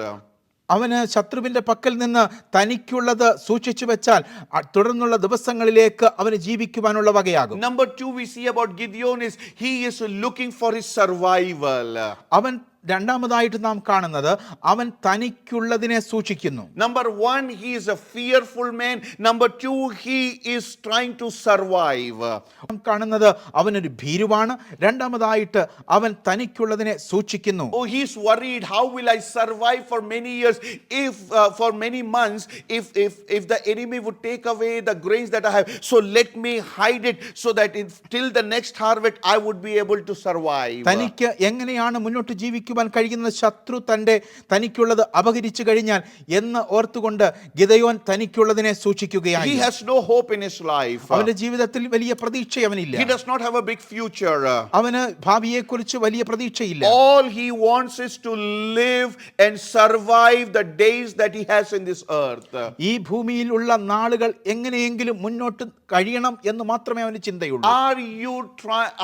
അവന് ശത്രുവിന്റെ പക്കൽ നിന്ന് തനിക്കുള്ളത് സൂക്ഷിച്ചു വെച്ചാൽ തുടർന്നുള്ള ദിവസങ്ങളിലേക്ക് അവന് ജീവിക്കുവാനുള്ള വകയാകും. Number two we see about Gideon is he is looking for his survival. അവൻ രണ്ടാമതായിട്ട് നാം കാണുന്നത് അവൻ തനിക്കുള്ളതിനെ സൂക്ഷിക്കുന്നു. Number one, he is a fearful man. Number two, he is trying to survive. നാം കാണുന്നത് അവനൊരു ഭീരുവാണ്. രണ്ടാമതായിട്ട് അവൻ തനിക്കുള്ളതിനെ സൂക്ഷിക്കുന്നു. Oh, he's worried, how will I survive for many years, if for many months, if the enemy would take away the grains that I have, so let me hide it so that till the next harvest I would be able to survive. തനിക്ക് എങ്ങനെയാണ് മുന്നോട്ട് ജീവിക്കുവാൻ കഴിയുന്ന ശത്രു തനിക്കുള്ളത് അപഹരിച്ചു കഴിഞ്ഞാൽ എന്ന് ഓർത്തുകൊണ്ട് Gideon തനിക്കുള്ളതിനെ സൂക്ഷിക്കുകയായി. He has no hope in his life. അവന്റെ ജീവിതത്തിൽ വലിയ പ്രതീക്ഷ അവനില്ല. He does not have a big future. അവന് ഭാവിയെക്കുറിച്ച് വലിയ പ്രതീക്ഷയില്ല. All he wants is to live and survive the days that he has in this earth. ഈ ഭൂമിയിൽ ഉള്ള നാളുകൾ എങ്ങനെയെങ്കിലും മുന്നോട്ട് കഴിയണം എന്ന് മാത്രമേ അവന് ചിന്തയുള്ളൂ.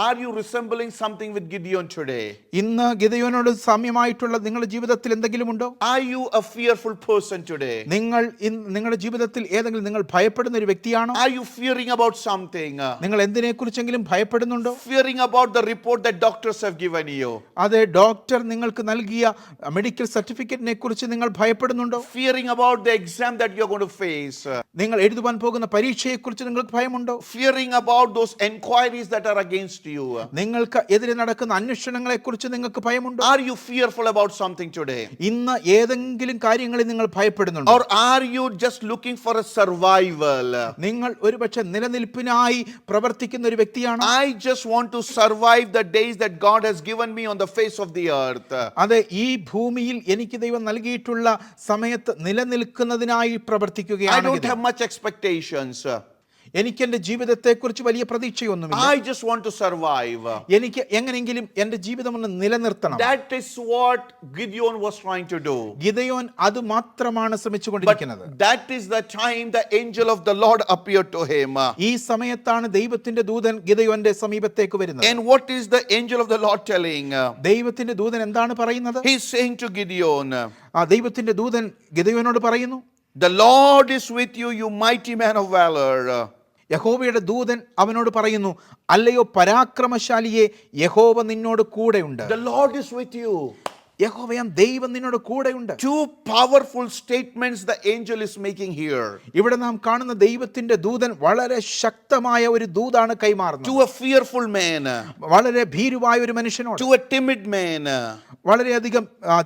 Are you resembling something with Gideon today? ഇന്ന് ഗിദെയോനോട് സാമ്യമായിട്ടുള്ള നിങ്ങളുടെ ജീവിതത്തിൽ എന്തെങ്കിലും ഉണ്ടോ? Are you a fearful person today? നിങ്ങളുടെ ജീവിതത്തിൽ ഏതെങ്കിലും നിങ്ങൾ ഭയപ്പെടുന്ന ഒരു വ്യക്തിയാണോ? Are you fearing about something? നിങ്ങൾ എന്തിനെക്കുറിച്ചെങ്കിലും ഭയപ്പെടുന്നുണ്ടോ? Fearing about the report that doctors have given you. അതെ, ഡോക്ടർ നിങ്ങൾക്ക് നൽകിയ മെഡിക്കൽ സർട്ടിഫിക്കറ്റിനെ കുറിച്ച് നിങ്ങൾ ഭയപ്പെടുന്നുണ്ടോ? Fearing about the exam that you're going to face. നിങ്ങൾ എഴുതുവാൻ പോകുന്ന പരീക്ഷയെക്കുറിച്ച് നിങ്ങൾക്ക് ഭയമുണ്ടോ? Fearing about those enquiries that are against you. നിങ്ങൾക്ക് എതിരെ നടക്കുന്ന അന്വേഷണങ്ങളെക്കുറിച്ച് നിങ്ങൾക്ക് ഭയമുണ്ടോ? Are you fearful about something today? ഇന്ന് ഏതെങ്കിലും കാര്യങ്ങളിൽ നിങ്ങൾ ഭയപ്പെടുന്നുണ്ടോ? Or are you just looking for a survival? നിങ്ങൾ ഒരുപക്ഷെ നിലനിൽപ്പിനായി പ്രവർത്തിക്കുന്ന ഒരു വ്യക്തിയാണ്. I just want to survive the days that God has given me on the face of the earth. അതെ, ഈ ഭൂമിയിൽ എനിക്ക് ദൈവം നൽകിയിട്ടുള്ള സമയത്ത് നിലനിൽക്കുന്നതിനായി I പ്രവർത്തിക്കുകയാണ്. don't have much expectations. എനിക്ക് എന്റെ ജീവിതത്തെക്കുറിച്ച് വലിയ പ്രതീക്ഷയൊന്നുമില്ല. I just want to survive. എനിക്ക് എങ്ങനെയെങ്കിലും എന്റെ ജീവിതം ഒന്ന് നിലനിർത്തണം. That is what Gideon was trying to do. Gideon അത് മാത്രമാണ് ശ്രമിച്ചുകൊണ്ടിരിക്കുന്നത്. But that is the time the angel of the Lord appeared to him. ഈ സമയത്താണ് ദൈവത്തിന്റെ ദൂതൻ ഗിദെയോന്റെ സമീപത്തേക്ക് വരുന്നത്. And what is the angel of the Lord telling? ദൈവത്തിന്റെ ദൂതൻ എന്താണ് പറയുന്നത്? He is saying to Gideon, ദൈവത്തിന്റെ ദൂതൻ ഗിദെയോനോട് പറയുന്നു, the Lord is with you, you mighty man of valor. യഹോവയുടെ ദൂതൻ അവനോട് പറയുന്നു, അല്ലയോ പരാക്രമശാലിയെ, യഹോവ നിന്നോട് കൂടെയുണ്ട്. The Lord is with you. യഹോവയാം ദൈവം നിന്നോട് കൂടെയുണ്ട്. Two powerful statements the angel is making here. ഇവിടെ നാം കാണുന്ന ദൈവത്തിന്റെ ദൂതൻ വളരെ ശക്തമായ ഒരു ദൂതാണ് കൈമാറുന്നത്. To a fearful man, വളരെ ഭീരുവായ ഒരു മനുഷ്യനോട്, to a timid man, വളരെയധികം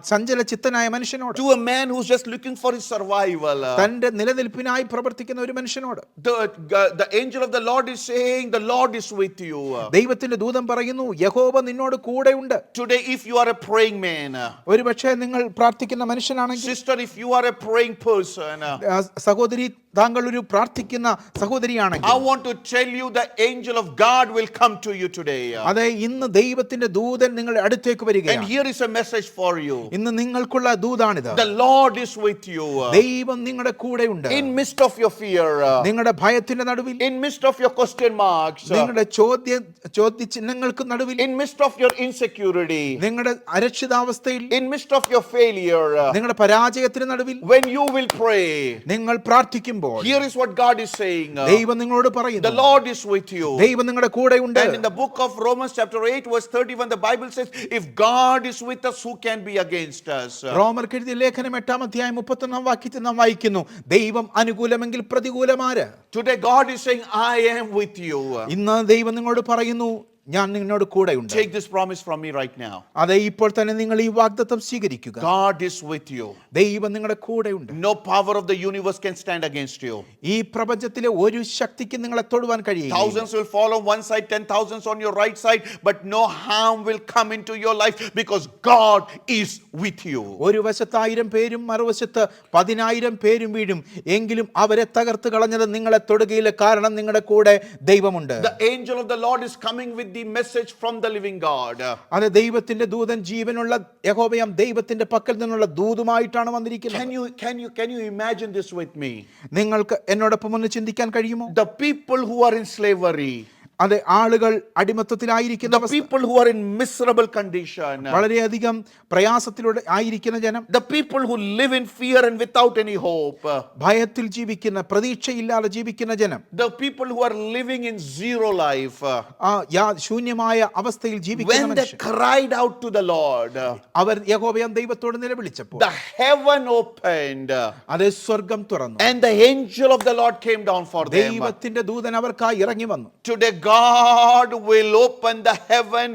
ചഞ്ചല ചിത്തനായ മനുഷ്യനോട്, to a man who's just looking for his survival. തന്റെ നിലനിൽപ്പിനായി പ്രവർത്തിക്കുന്ന ഒരു മനുഷ്യനോട് The angel of the Lord is saying, the Lord is with you. ദൈവത്തിന്റെ ദൂതൻ പറയുന്നു, യഹോവ നിന്നോട് കൂടെയുണ്ട്. Today, if you are a praying man, ഒരു പക്ഷേ നിങ്ങൾ പ്രാർത്ഥിക്കുന്ന മനുഷ്യനാണെങ്കിൽ, sister, if you are a praying person, സഹോദരി താങ്കൾ ഒരു പ്രാർത്ഥിക്കുന്ന സഹോദരിയാണെങ്കിൽ, I want to tell you the angel of God will come to you today. അതെ, ഇന്ന് ദൈവത്തിന്റെ ദൂതൻ നിങ്ങളുടെ അടുത്തേക്ക് And വരികയാണ്. here is a message for you. ഇന്ന് നിങ്ങൾക്കുള്ള ദൂതാണിത്. The Lord is with you. ദൈവം നിങ്ങളുടെ കൂടെയുണ്ട്. In midst of your fear, നിങ്ങളുടെ ഭയത്തിന്റെ നടുവിൽ, in midst of your question marks, നിങ്ങളുടെ ചോദ്യചിഹ്നങ്ങൾക്ക് നടുവിൽ, in midst of your insecurity, നിങ്ങളുടെ അരക്ഷിതാവസ്ഥയിൽ, in midst of your failure, നിങ്ങളുടെ പരാജയത്തിന് നടുവിൽ when you will pray, നിങ്ങൾ പ്രാർത്ഥിക്കുമ്പോൾ, here is what God is saying. ദൈവം നിങ്ങളോട് The പറയുന്നു, Lord is with you. ദൈവം നിങ്ങളുടെ കൂടെയുണ്ട്. And in the book of Romans chapter 8 verse 31, the Bible says, if God is with us, who can be against us? റോമർക്ക് എഴുതിയ ലേഖനം 8-31 വാക്യത്തിൽ നാം വായിക്കുന്നു, ദൈവം അനുകൂലമെങ്കിൽ പ്രതികൂലമാര്. Today God is saying, I am with you. ഇന്ന് ദൈവം നിങ്ങളോട് പറയുന്നു, ഞാൻ നിന്നോട് കൂടെയുണ്ട്. Take this promise from me right now. അതെ, ഇപ്പോൾ തന്നെ നിങ്ങൾ ഈ വാഗ്ദത്തം സ്വീകരിക്കുക. God is with you. ദൈവം നിങ്ങളുടെ കൂടെയുണ്ട്. No power of the universe can stand against you. ഈ പ്രപഞ്ചത്തിലെ ഒരു ശക്തിക്ക് നിങ്ങളെ തൊടുവാൻ കഴിയില്ല. Thousands will fall on one side, 10,000 on your right side, but no harm will come into your life because God is with you. ഒരു വശത്ത് 1000 പേരും മറുവശത്ത് 10,000 പേരും വീഴും, എങ്കിലും അവരെ തകർത്ത് കളഞ്ഞത് നിങ്ങളെ തൊടുകയില്ല, കാരണം നിങ്ങളുടെ കൂടെ ദൈവമുണ്ട്. The angel of the Lord is coming with the message from the living God. അതെ, ദൈവത്തിന്റെ ദൂതൻ ജീവനുള്ള യഹോവയാം ദൈവത്തിന്റെ പക്കൽ നിന്നുള്ള ദൂതുമായിട്ടാണ് വന്നിരിക്കുന്നത്. Can you imagine this with me? നിങ്ങൾക്ക് എന്നോടൊപ്പം ഒന്ന് ചിന്തിക്കാൻ കഴിയുമോ? The people who are in slavery, അതെ, ആളുകൾ അടിമത്തത്തിലായിരിക്കുന്ന the people who are in miserable condition, വളരെയധികം പ്രയാസത്തിലൂടെ ആയിരിക്കുന്ന ജനം, the people who live in fear and without any hope, ഭയത്തിൽ ജീവിക്കുന്ന, പ്രതീക്ഷയില്ലാതെ ജീവിക്കുന്ന ജനം, the people who are living in zero life, ശൂന്യമായ അവസ്ഥയിൽ ജീവിക്കുന്ന when they മനുഷ്യർ, cried out to the Lord, അവർ യഹോവയാം ദൈവത്തോട് നിലവിളിച്ചപ്പോൾ the heaven opened, അതേ, സ്വർഗം തുറന്നു, and the angel of the Lord came down for them. ദൈവത്തിന്റെ ദൂതൻ അവർക്കായി ഇറങ്ങി വന്നു. Today God will open the heaven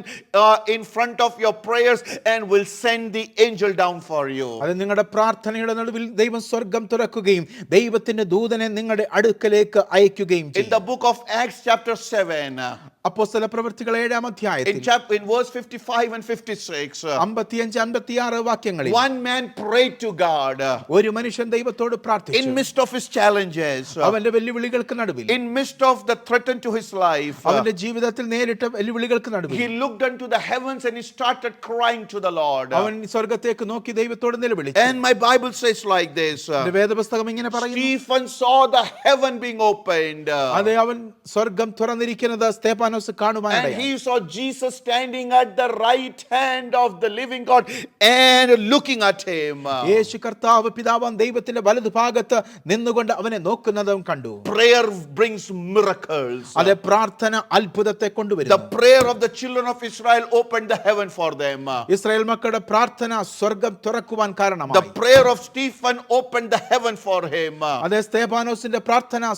in front of your prayers and will send the angel down for you. അത് നിങ്ങളുടെ പ്രാർത്ഥനയുടെ നടുവിൽ ദൈവം സ്വർഗം തുറക്കുകയും ദൈവത്തിന്റെ ദൂതനെ നിങ്ങളുടെ അടുക്കലേക്ക് അയക്കുകയും In the book of Acts chapter 7, അപ്പോസ്തല പ്രവൃത്തികൾ 7-ാം അധ്യായത്തിൽ in verse 55 and 56, 55-56 വാക്യങ്ങളിൽ, one man prayed to God ഒരു മനുഷ്യൻ ദൈവത്തോട് പ്രാർത്ഥിച്ചു. in midst of his challenges, അവന്റെ വെല്ലുവിളികൾക്ക് നടുവിൽ, in midst of the threat to his life, അവന്റെ ജീവിതത്തിൽ നേരിട്ട വെല്ലുവിളികൾക്ക് നടുവിൽ, he looked unto the heavens and he started crying to the Lord. അവൻ സ്വർഗത്തേക്ക് നോക്കി ദൈവത്തോട് നിലവിളിച്ചു. And my Bible says like this, വേദപുസ്തകം ഇങ്ങനെ പറയുന്നു, Stephen saw the heaven being opened, അതെ, അവൻ സ്വർഗം തുറന്നിരിക്കുന്നത് Stephanos and കാണുവാനിടയായി. he saw Jesus standing at the right hand of the living God and looking at him. യേശു കർത്താവ് പിതാവാം ദൈവത്തിന്റെ വലതുഭാഗത്ത് നിന്നുകൊണ്ട് അവനെ നോക്കുന്നതും കണ്ടു. Prayer brings miracles. അതെ, പ്രാർത്ഥന അത്ഭുതത്തെ The കൊണ്ടുവരുന്നു. prayer of the children of Israel opened the heaven for them. Israel മക്കളുടെ പ്രാർത്ഥന സ്വർഗം തുറക്കുവാൻ The കാരണമായി. prayer of Stephen opened the heaven for him. അതെ, സ്തേഫാനോസിന്റെ പ്രാർത്ഥന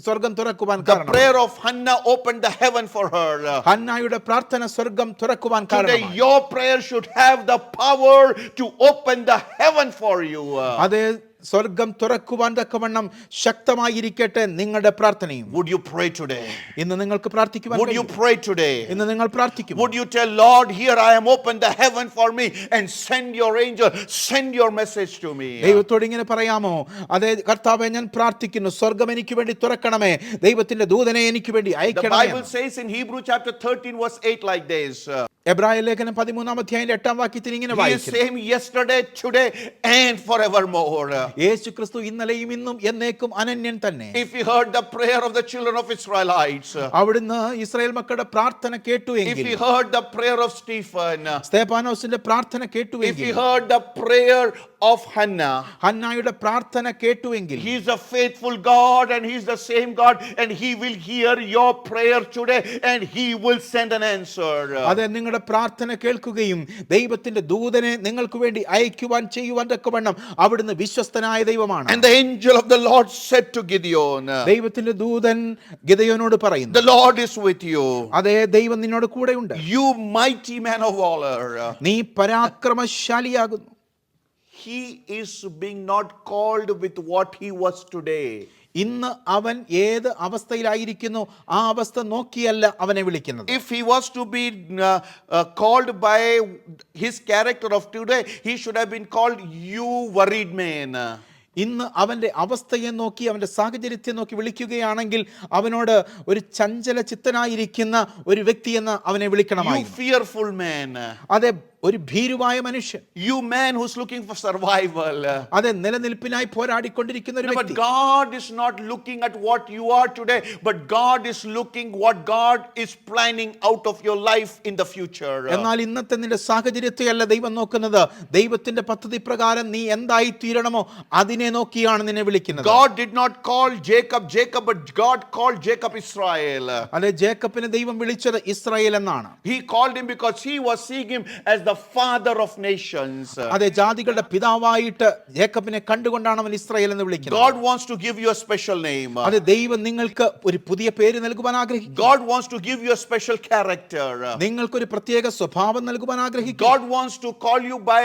സ്വർഗം തുറക്കുവാൻ The കാരണമായി. prayer of Hannah opened the heaven for her. ഹന്നായുടെ പ്രാർത്ഥന സ്വർഗം തുറക്കുവാൻ Today കാരണമായി. your prayer should have the power to open the heaven for you. അതെ, സ്വർഗം തുറക്കുവാൻ തക്കവണ്ണം ശക്തമായിരിക്കട്ടെ നിങ്ങളുടെ പ്രാർത്ഥനയും. Would you pray today? ഇന്ന് നിങ്ങൾക്ക് പ്രാർത്ഥിക്കുവാൻ Would you കഴിയും. pray today? ഇന്ന് നിങ്ങൾ പ്രാർത്ഥിക്കും. Would you tell Lord, here I am, open the heaven for me and send your angel, send your message to me. ദൈവത്തോട് ഇങ്ങനെ പറയാമോ? അതെ കർത്താവേ, ഞാൻ പ്രാർത്ഥിക്കുന്നു, സ്വർഗം എനിക്ക് വേണ്ടി തുറക്കണമേ, ദൈവത്തിന്റെ ദൂതനെ എനിക്ക് വേണ്ടി The അയക്കണമേ. Bible says in Hebrew chapter 13 verse 8 like this, എബ്രായ ലേഖനം 13-ാം അധ്യായത്തിന്റെ 8-ാം വാക്യത്തിൽ ഇങ്ങനെ He is വായിക്കുന്നു. same yesterday, today, and forevermore. യേശു ക്രിസ്തു ഇന്നലെയും ഇന്നും എന്നേക്കും അനന്യൻ തന്നെ. If you heard the prayer of the children of Israelites, അവിടുന്ന് ഇസ്രായേൽ മക്കളുടെ പ്രാർത്ഥന if കേട്ടുവെങ്കിൽ, you heard the prayer of Stephen, സ്തെഫാനോസിന്റെ പ്രാർത്ഥന if കേട്ടുവെങ്കിൽ, you heard the prayer of Hannah, ഹന്നായുടെ പ്രാർത്ഥന കേട്ടുവെങ്കിൽ, He is a faithful God and He is the same God, and He will hear your prayer today and He will send an answer. അത് നിങ്ങളുടെ പ്രാർത്ഥന കേൾക്കുകയും ദൈവത്തിന്റെ ദൂതനെ നിങ്ങൾക്ക് വേണ്ടി അയക്കുവാൻ ചെയ്യുവാൻ തക്കവണ്ണം അവിടുന്ന് വിശ്വസ്തനായ ദൈവമാണ്. And the angel of the Lord said to Gideon, ദൈവത്തിന്റെ ദൂതൻ ഗിദെയോനോട് പറയുന്നു, the Lord is with you, അതേ, ദൈവം നിന്നോട് കൂടെയുണ്ട്, you mighty man of valor. നീ പരാക്രമശാലിയാകുന്നു. He is being not called with what he was today. ഇന്ന് അവൻ ഏത് അവസ്ഥയിലായിരിക്കുന്നു ആ അവസ്ഥ നോക്കിയല്ല അവനെ വിളിക്കുന്നത്. If he was to be called by his character of today, he should have been called you worried man. ഇന്ന് അവന്റെ അവസ്ഥയെ നോക്കി അവന്റെ സാഹചര്യത്തെ നോക്കി വിളിക്കുകയാണെങ്കിൽ അവനോട് ഒരു ചഞ്ചല ചിത്തനായിരിക്കുന്ന ഒരു വ്യക്തി എന്ന് അവനെ You വിളിക്കണമായിരുന്നു. fearful man. അതെ, ഒരു ഭീരുവായ മനുഷ്യൻ, You man who's looking for survival. അതെ, നിലനിൽപ്പിനായി പോരാടിക്കൊണ്ടിരിക്കുന്ന ഒരു No, but വ്യക്തി. God is not looking at what you are today, but God is looking what God is planning out of your life in the future. എന്നാൽ ഇന്നത്തെ നിന്റെ സാഹചര്യത്തെയല്ല ദൈവം നോക്കുന്നത്. ദൈവത്തിന്റെ പദ്ധതി പ്രകാരം നീ എന്തായി തീരണമോ അതിനെ നോക്കിയാണ് നിന്നെ വിളിക്കുന്നത്. God did not call Jacob Jacob, but God called Jacob Israel. അല്ലെ, ജേക്കബിനെ ദൈവം വിളിച്ചത് ഇസ്രായേൽ എന്നാണ്. He called him because he was seeing him as the father of nations. അതെ, ജാതികളുടെ പിതാവായിട്ട് ജേക്കബിനെ കണ്ടുകൊണ്ടാണ് അവൻ ഇസ്രായേൽ എന്ന് വിളിക്കുന്നത്. God wants to give you a special name. അതെ, ദൈവം നിങ്ങൾക്ക് ഒരു പുതിയ പേര് നൽകുവാൻ ആഗ്രഹിക്കുന്നു. God wants to give you a special character. നിങ്ങൾക്കൊരു പ്രത്യേക സ്വഭാവം നൽകുവാൻ ആഗ്രഹിക്കുന്നു. God wants to call you by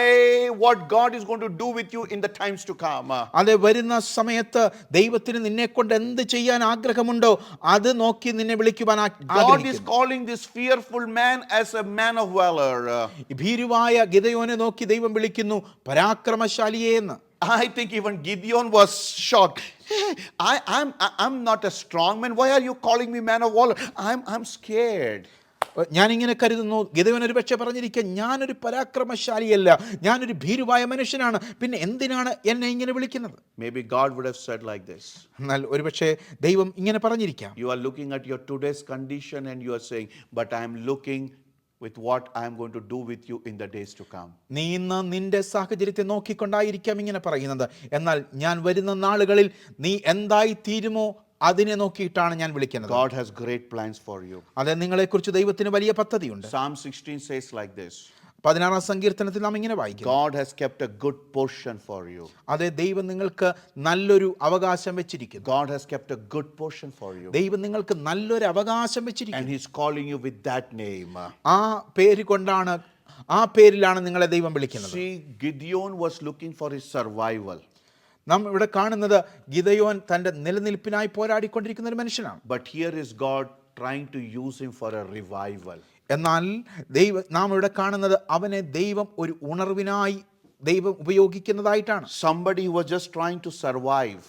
what God is going to do with you in the times to come. അതെ, വരുന്ന സമയത്ത് ദൈവത്തിന് നിന്നെ കൊണ്ട് എന്ത് ചെയ്യാൻ ആഗ്രഹമുണ്ടോ അത് നോക്കി നിന്നെ വിളിക്കുവാൻ God is ആഗ്രഹിക്കുന്നു. calling this fearful man as a man of valor. ഭീരുവായ ഗിദെയോനെ നോക്കി ദൈവം വിളിക്കുന്നു പരാക്രമശാലിയെ എന്ന്. I think even Gideon was shocked. Hey, I'm not a strong man. Why are you calling me man of valor? I'm scared. ഞാനിങ്ങനെ കരുതുന്നു, Gideon ഒരു പക്ഷേ പറഞ്ഞിരിക്കുക, ഞാനൊരു പരാക്രമശാലിയല്ല, ഞാനൊരു ഭീരുവായ മനുഷ്യനാണ്, പിന്നെ എന്തിനാണ് എന്നെ ഇങ്ങനെ വിളിക്കുന്നത്? Maybe God would have said like this. എന്നാൽ ഒരുപക്ഷെ ദൈവം ഇങ്ങനെ പറഞ്ഞിരിക്കാം, You are looking at your today's condition and you are saying, but I am looking with what I am going to do with you in the days to come. നീ ഇന്ന് നിന്റെ സാഹചര്യത്തെ നോക്കിക്കൊണ്ടായിരിക്കാം ഇങ്ങനെ പറയുന്നത്, എന്നാൽ ഞാൻ വരുന്ന നാളുകളിൽ നീ എന്തായി തീരുമോ അതിനെ നോക്കിയിട്ടാണ് ഞാൻ വിളിക്കുന്നത്. God has great plans for you. അതെ, നിങ്ങളെക്കുറിച്ച് ദൈവത്തിന് വലിയ പദ്ധതിയുണ്ട്. Psalm 16 says like this. 16-ാം സങ്കീർത്തനത്തിൽ നാം ഇങ്ങനെ വായിക്കുന്നു, God has kept a good portion for you. അതെ, ദൈവം നിങ്ങൾക്ക് നല്ലൊരു അവകാശം വെച്ചിരിക്കുന്നു. God has kept a good portion for you. ദൈവം നിങ്ങൾക്ക് നല്ലൊരു അവകാശം And വെച്ചിരിക്കുന്നു. He's calling you with that name. ആ പേര് കൊണ്ടാണ്, ആ പേരിലാണ് നിങ്ങളെ ദൈവം വിളിക്കുന്നത്. See, Gideon was looking for his survival. നാം ഇവിടെ കാണുന്നത് ഗിദെയോൻ തന്റെ നിലനിൽപ്പിനായി പോരാടിക്കൊണ്ടിരിക്കുന്ന ഒരു മനുഷ്യനാണ്. But here is God trying to use him for a revival. എന്നാൽ നാം ഇവിടെ കാണുന്നത് അവനെ ദൈവം ഒരു ഉണർവിനായി ദൈവം ഉപയോഗിക്കുന്നതായിട്ടാണ്. Somebody who was just trying to survive.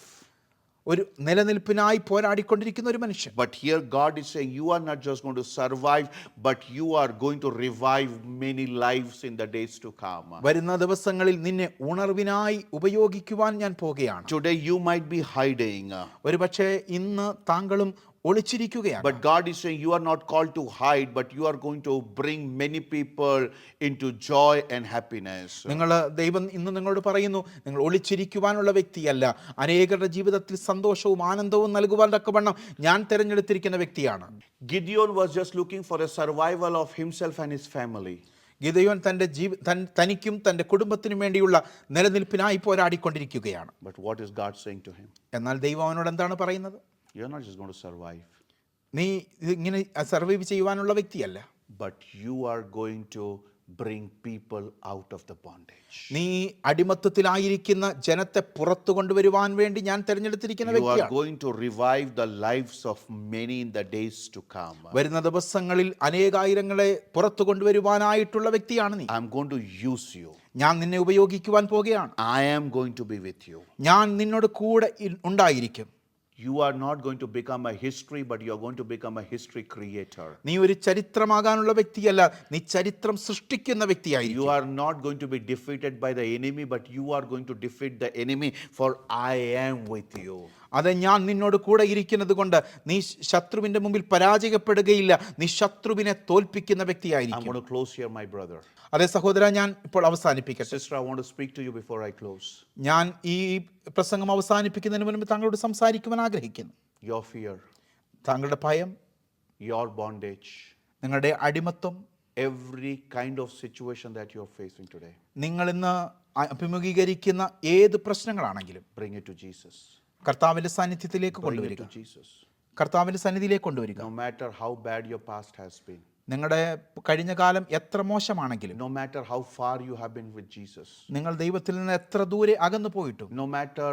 ഒരു നിലനിൽപ്പിനായി പോരാടിക്കൊണ്ടിരിക്കുന്ന ഒരു മനുഷ്യൻ. But here God is saying, you are not just going to survive, but you are going to revive many lives in the days to come. വരുന്ന ദിവസങ്ങളിൽ നിന്നെ ഉണർവിനായി ഉപയോഗിക്കുവാൻ ഞാൻ പോകുകയാണ്. Today you might be hiding. ഒരുപക്ഷെ ഇന്ന് താങ്കളും ഒളിച്ചിരിക്കുകയാണ്. But God is saying you are not called to hide, but you are going to bring many people into joy and happiness. ദൈവം ഇന്ന് നിങ്ങളോട് പറയുന്നു, നിങ്ങൾ ഒളിച്ചിരിക്കുവാനുള്ള വ്യക്തിയല്ല, അനേകരുടെ ജീവിതത്തിൽ സന്തോഷവും ആനന്ദവും നൽകുവാൻ തക്കവണ്ണം ഞാൻ തിരഞ്ഞെടുത്തിരിക്കുന്ന വ്യക്തിയാണ്. Gideon was just looking for a survival of himself and his family. Gideon തനിക്കും തൻ്റെ കുടുംബത്തിനും വേണ്ടിയുള്ള നിലനിൽപ്പിനായി പോരാടിക്കൊണ്ടിരിക്കുകയാണ്. But what is God saying to him? എന്നാൽ ദൈവം അവനോട് എന്താണ് പറയുന്നത്? You're not just going to survive, നീ ഇങ്ങനെ സർവൈവ് ചെയ്യുവാനുള്ള വ്യക്തിയല്ല, but you are going to bring people out of the bondage. നീ അടിമത്തത്തിലായിരിക്കുന്ന ജനത്തെ പുറത്തു കൊണ്ടുവരുവാൻ വേണ്ടി ഞാൻ തിരഞ്ഞെടുത്തിരിക്കുന്ന You are വ്യക്തിയാണ്. going to revive the lives of many in the days to come. വരുന്ന ദിവസങ്ങളിൽ അനേകായിരങ്ങളെ പുറത്തു കൊണ്ടുവരുവാനായിട്ടുള്ള വ്യക്തിയാണ് നീ. I'm going to use you. ഞാൻ നിന്നെ ഉപയോഗിക്കുവാൻ പോകുകയാണ്. I am going to be with you. ഞാൻ നിന്നോട് കൂടെ ഉണ്ടായിരിക്കും. You are not going to become a history, but you are going to become a history creator. നീ ഒരു ചരിത്രമാകാനുള്ള വ്യക്തിയല്ല, നീ ചരിത്രം സൃഷ്ടിക്കുന്ന You വ്യക്തിയായിരിക്കും. are not going to be defeated by the enemy, but you are going to defeat the enemy, for I am with you. അത് ഞാൻ നിന്നോട് കൂടെ ഇരിക്കുന്നത് കൊണ്ട് നീ ശത്രുവിന്റെ മുമ്പിൽ പരാജയപ്പെടുകയില്ല, നീ ശത്രുവിനെ തോൽപ്പിക്കുന്ന I'm വ്യക്തിയായിരിക്കും. going to close here, my brother. അതേ സഹോദര, ഞാൻ ഇപ്പോൾ അവസാനിപ്പിക്കട്ടെ. Sister, I want to speak to you before I close. ഞാൻ ഈ പ്രസംഗം അവസാനിപ്പിക്കുന്നതിന് മുൻപ് താങ്കളോട് സംസാരിക്കുവാൻ ആഗ്രഹിക്കുന്നു. Your fear, താങ്കളുടെ ഭയം, your bondage, നിങ്ങളുടെ അടിമത്വം, every kind of situation that you are facing today, നിങ്ങൾ ഇന്ന് അഭിമുഖീകരിക്കുന്ന ഏത് പ്രശ്നങ്ങളാണെങ്കിലും bring it to Jesus. കർത്താവിന്റെ സാന്നിധ്യത്തിലേക്ക് Bring it കൊണ്ടുവരിക. to Jesus. കർത്താവിന്റെ സന്നിധിയിലേക്ക് കൊണ്ടുവരിക. No matter how bad your past has been, നിങ്ങളുടെ കഴിഞ്ഞ കാലം എത്ര മോശമാണെങ്കിലും, no matter how far you have been with Jesus, നിങ്ങൾ ദൈവത്തിൽ നിന്ന് എത്ര ദൂരെ അകന്നു പോയിട്ടും, no matter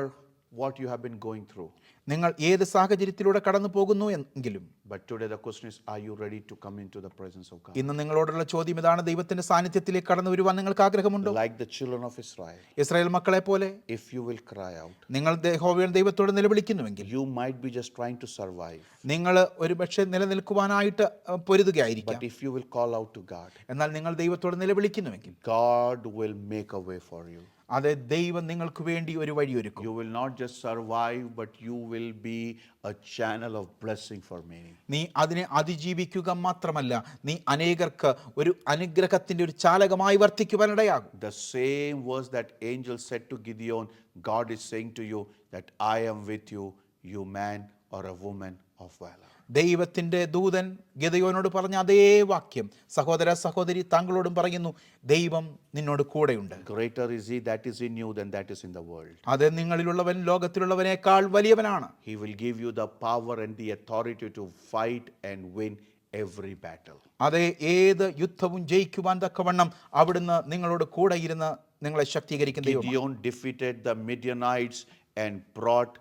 what you have been going through, നിങ്ങൾ ഏത് സാഹചര്യത്തിലൂടെ കടന്നു പോകുന്നു എങ്കിലും, but today the question is, are you ready to come into the presence of God? ഇന്ന് നിങ്ങളോടുള്ള ചോദ്യം ഇതാണ്: ദൈവത്തിന്റെ സാന്നിധ്യത്തിലേക്ക് കടന്നു വരുവാൻ നിങ്ങൾക്ക് ആഗ്രഹമുണ്ടോ? Like the children of Israel, Israel മക്കളെ പോലെ if you will cry out, നിങ്ങൾ ദൈവത്തോട് നിലവിളിക്കുന്നുവെങ്കിൽ, you might be just trying to survive, നിങ്ങൾ ഒരുപക്ഷെ നിലനിൽക്കുവാനായിട്ട് പൊരുതുകയായിരിക്കാം. but if you will call out to God, എന്നാൽ നിങ്ങൾ ദൈവത്തോട് നിലവിളിക്കുന്നുവെങ്കിൽ, God will make a way for you. അതെ, ദൈവം നിങ്ങൾക്ക് വേണ്ടി ഒരു വഴിയൊരുക്കും. You will not just survive, but you will be a channel of blessing for many. നീ അതിനെ അതിജീവിക്കുക മാത്രമല്ല, നീ അനേകർക്ക് ഒരു അനുഗ്രഹത്തിന്റെ ഒരു ചാലകമായി വർത്തിക്കുവാനിടയാകും. The same words that angel said to Gideon, God is saying to you that I am with you, you man or a woman of valor. ദൈവത്തിന്റെ ദൂതൻ ഗിദെയോനോട് പറഞ്ഞ അതേ വാക്യം സഹോദര സഹോദരി താങ്കളോടും പറയുന്നു: ദൈവം നിന്നോട് കൂടെയുണ്ട്. Greater is he that is in you than that is in the world. അത് നിങ്ങളിലുള്ളവൻ ലോകത്തിലുള്ളവനേക്കാൾ വലിയവനാണ്. He will give you the power and the authority to fight and win every battle. അതെ, ഏത് യുദ്ധവും ജയിക്കുവാൻ തക്കവണ്ണം അവിടുന്ന് നിങ്ങളോട് കൂടെ ഇരുന്ന് നിങ്ങളെ ശക്തീകരിക്കുന്ന ദൈവമാണ്. Gideon defeated the Midianites and brought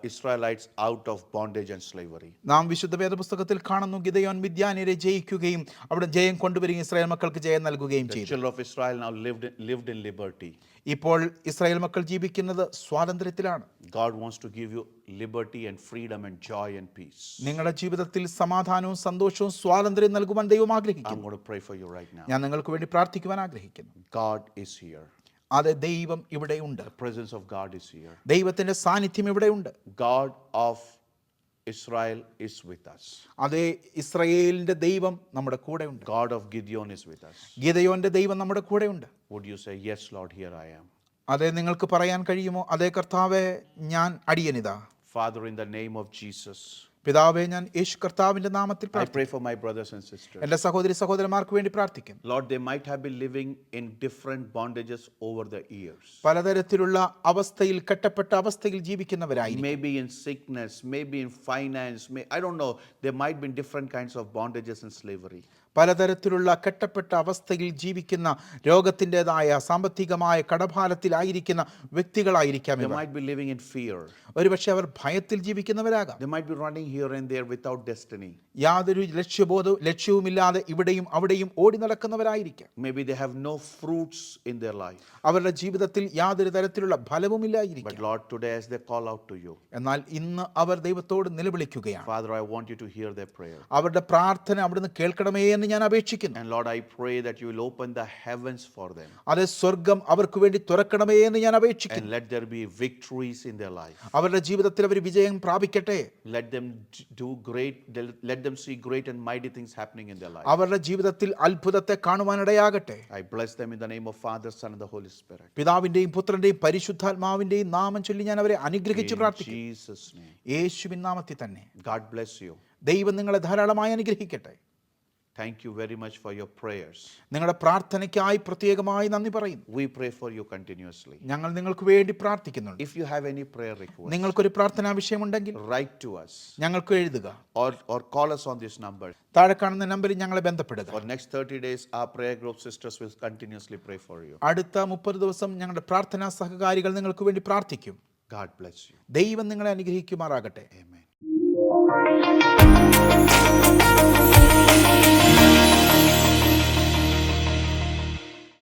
Israelites out of bondage and slavery. നാം വിശുദ്ധ വേദപുസ്തകത്തിൽ കാണുന്നു, ഗിദെയോൻ മിദ്യാന്യരെ ജയിക്കുകയും അവിടെ ജയം കൊണ്ടുവരികയും ഇസ്രായേൽ മക്കൾക്ക് ജയം നൽകുകയും The ചെയ്തു. children of Israel now lived in liberty. ഇപ്പോൾ ഇസ്രായേൽ മക്കൾ ജീവിക്കുന്നത് സ്വാതന്ത്ര്യത്തിലാണ്. God wants to give you liberty and freedom and joy and peace. നിങ്ങളുടെ ജീവിതത്തിൽ സമാധാനവും സന്തോഷവും സ്വാതന്ത്ര്യം നൽകുവാൻ ദൈവം I'm ആഗ്രഹിക്കുന്നു. going to pray for you right now. ഞാൻ നിങ്ങൾക്ക് വേണ്ടി പ്രാർത്ഥിക്കുവാൻ ആഗ്രഹിക്കുന്നു. God is here. അതെ, ദൈവം ഇവിടെയുണ്ട്. The presence of God is here. ദൈവത്തിന്റെ സാന്നിധ്യം ഇവിടെയുണ്ട്. God of Israel is with us. അതെ, ഇസ്രായേലിന്റെ ദൈവം നമ്മുടെ കൂടെയുണ്ട്. God of Gideon is with us. ഗിദെയോന്റെ ദൈവം നമ്മുടെ കൂടെയുണ്ട്. Would you say, yes, Lord, here I am? അതെ, നിങ്ങൾക്ക് പറയാൻ കഴിയുമോ? അതേ കർത്താവേ, ഞാൻ അടിയനിതാ. Father, in the name of Jesus, പിതാവേ, ഞാൻ യേശു കർത്താവിന്റെ നാമത്തിൽ I പ്രാർത്ഥിക്കുന്നു. pray for my brothers and sisters. എൻ്റെ സഹോദരി സഹോദരന്മാർക്ക് വേണ്ടി പ്രാർത്ഥിക്കുന്നു. Lord, they might have been living in different bondages over the years. പലതരത്തിലുള്ള അവസ്ഥയിൽ, കെട്ടപ്പെട്ട അവസ്ഥയിൽ ജീവിക്കുന്നവരായി, Maybe in sickness, maybe in finance, I don't know. There might be different kinds of bondages and slavery. പലതരത്തിലുള്ള കെട്ടപ്പെട്ട അവസ്ഥയിൽ ജീവിക്കുന്ന, രോഗത്തിൻ്റെതായ സാമ്പത്തികമായ കടഭാരത്തിലായിരിക്കുന്ന വ്യക്തികളായിരിക്കാം They ഇവർ. might be living in fear. ഒരുപക്ഷെ അവർ ഭയത്തിൽ ജീവിക്കുന്നവരാകാം. They might be running here and there without destiny. യാതൊരു ലക്ഷ്യവുമില്ലാതെ ഇവിടെയും അവിടെയും ഓടി നടക്കുന്നവരായിരിക്കാം. Maybe they have no fruits in their life. അവരുടെ ജീവിതത്തിൽ യാതൊരു തരത്തിലുള്ള ഫലവുമില്ലായിരിക്കും. But Lord, today as they call out to you, എന്നാൽ ഇന്ന് അവർ ദൈവത്തോട് നിലവിളിക്കുകയാണ്. Father, I want you to hear their prayer. അവരുടെ പ്രാർത്ഥന അവിടുന്ന് കേൾക്കണമേ എന്ന് ഞാൻ അപേക്ഷിക്കുന്നു. And Lord, I pray that you will open the heavens for them. അത് സ്വർഗം അവർക്ക് വേണ്ടി തുറക്കണമേ എന്ന് ഞാൻ അപേക്ഷിക്കുന്നു. And let there be victories in their life. അവരുടെ ജീവിതത്തിൽ അവർ വിജയം പ്രാപിക്കട്ടെ. Let them do great, let them see great and mighty things happening in their life. അവരുടെ ജീവിതത്തിൽ അത്ഭുതത്തെ കാണുവാനിടയാകട്ടെ. I bless them in the name of Father, Son, and the Holy Spirit. പിതാവിന്റെയും പുത്രന്റെയും പരിശുദ്ധാത്മാവിന്റെയും നാമം ചൊല്ലി ഞാൻ അവരെ അനുഗ്രഹിച്ച് In പ്രാർത്ഥിക്കുന്നു. Jesus' name. യേശുവിൻ നാമത്തിൽ തന്നെ. God bless you. ദൈവം നിങ്ങളെ ധാരാളമായി അനുഗ്രഹിക്കട്ടെ. Thank you very much for your prayers. നിങ്ങളുടെ പ്രാർത്ഥനയ്ക്കായി പ്രത്യേകമായി നന്ദി പറയുന്നു. We pray for you continuously. ഞങ്ങൾ നിങ്ങൾക്ക് വേണ്ടി പ്രാർത്ഥിക്കുന്നുണ്ട്. If you have any prayer request, നിങ്ങൾക്കൊരു പ്രാർത്ഥനാ വിഷയമുണ്ടെങ്കിൽ write to us ഞങ്ങൾക്ക് എഴുതുക. or call us on this number. താഴെ കാണുന്ന നമ്പറിൽ ഞങ്ങളെ ബന്ധപ്പെടുക. For next 30 days, our prayer group sisters will continuously pray for you. അടുത്ത 30 ദിവസം ഞങ്ങളുടെ പ്രാർത്ഥനാ സഹകാരികൾ നിങ്ങൾക്ക് വേണ്ടി പ്രാർത്ഥിക്കും. God bless you. ദൈവം നിങ്ങളെ അനുഗ്രഹിക്കുമാറാകട്ടെ. Amen.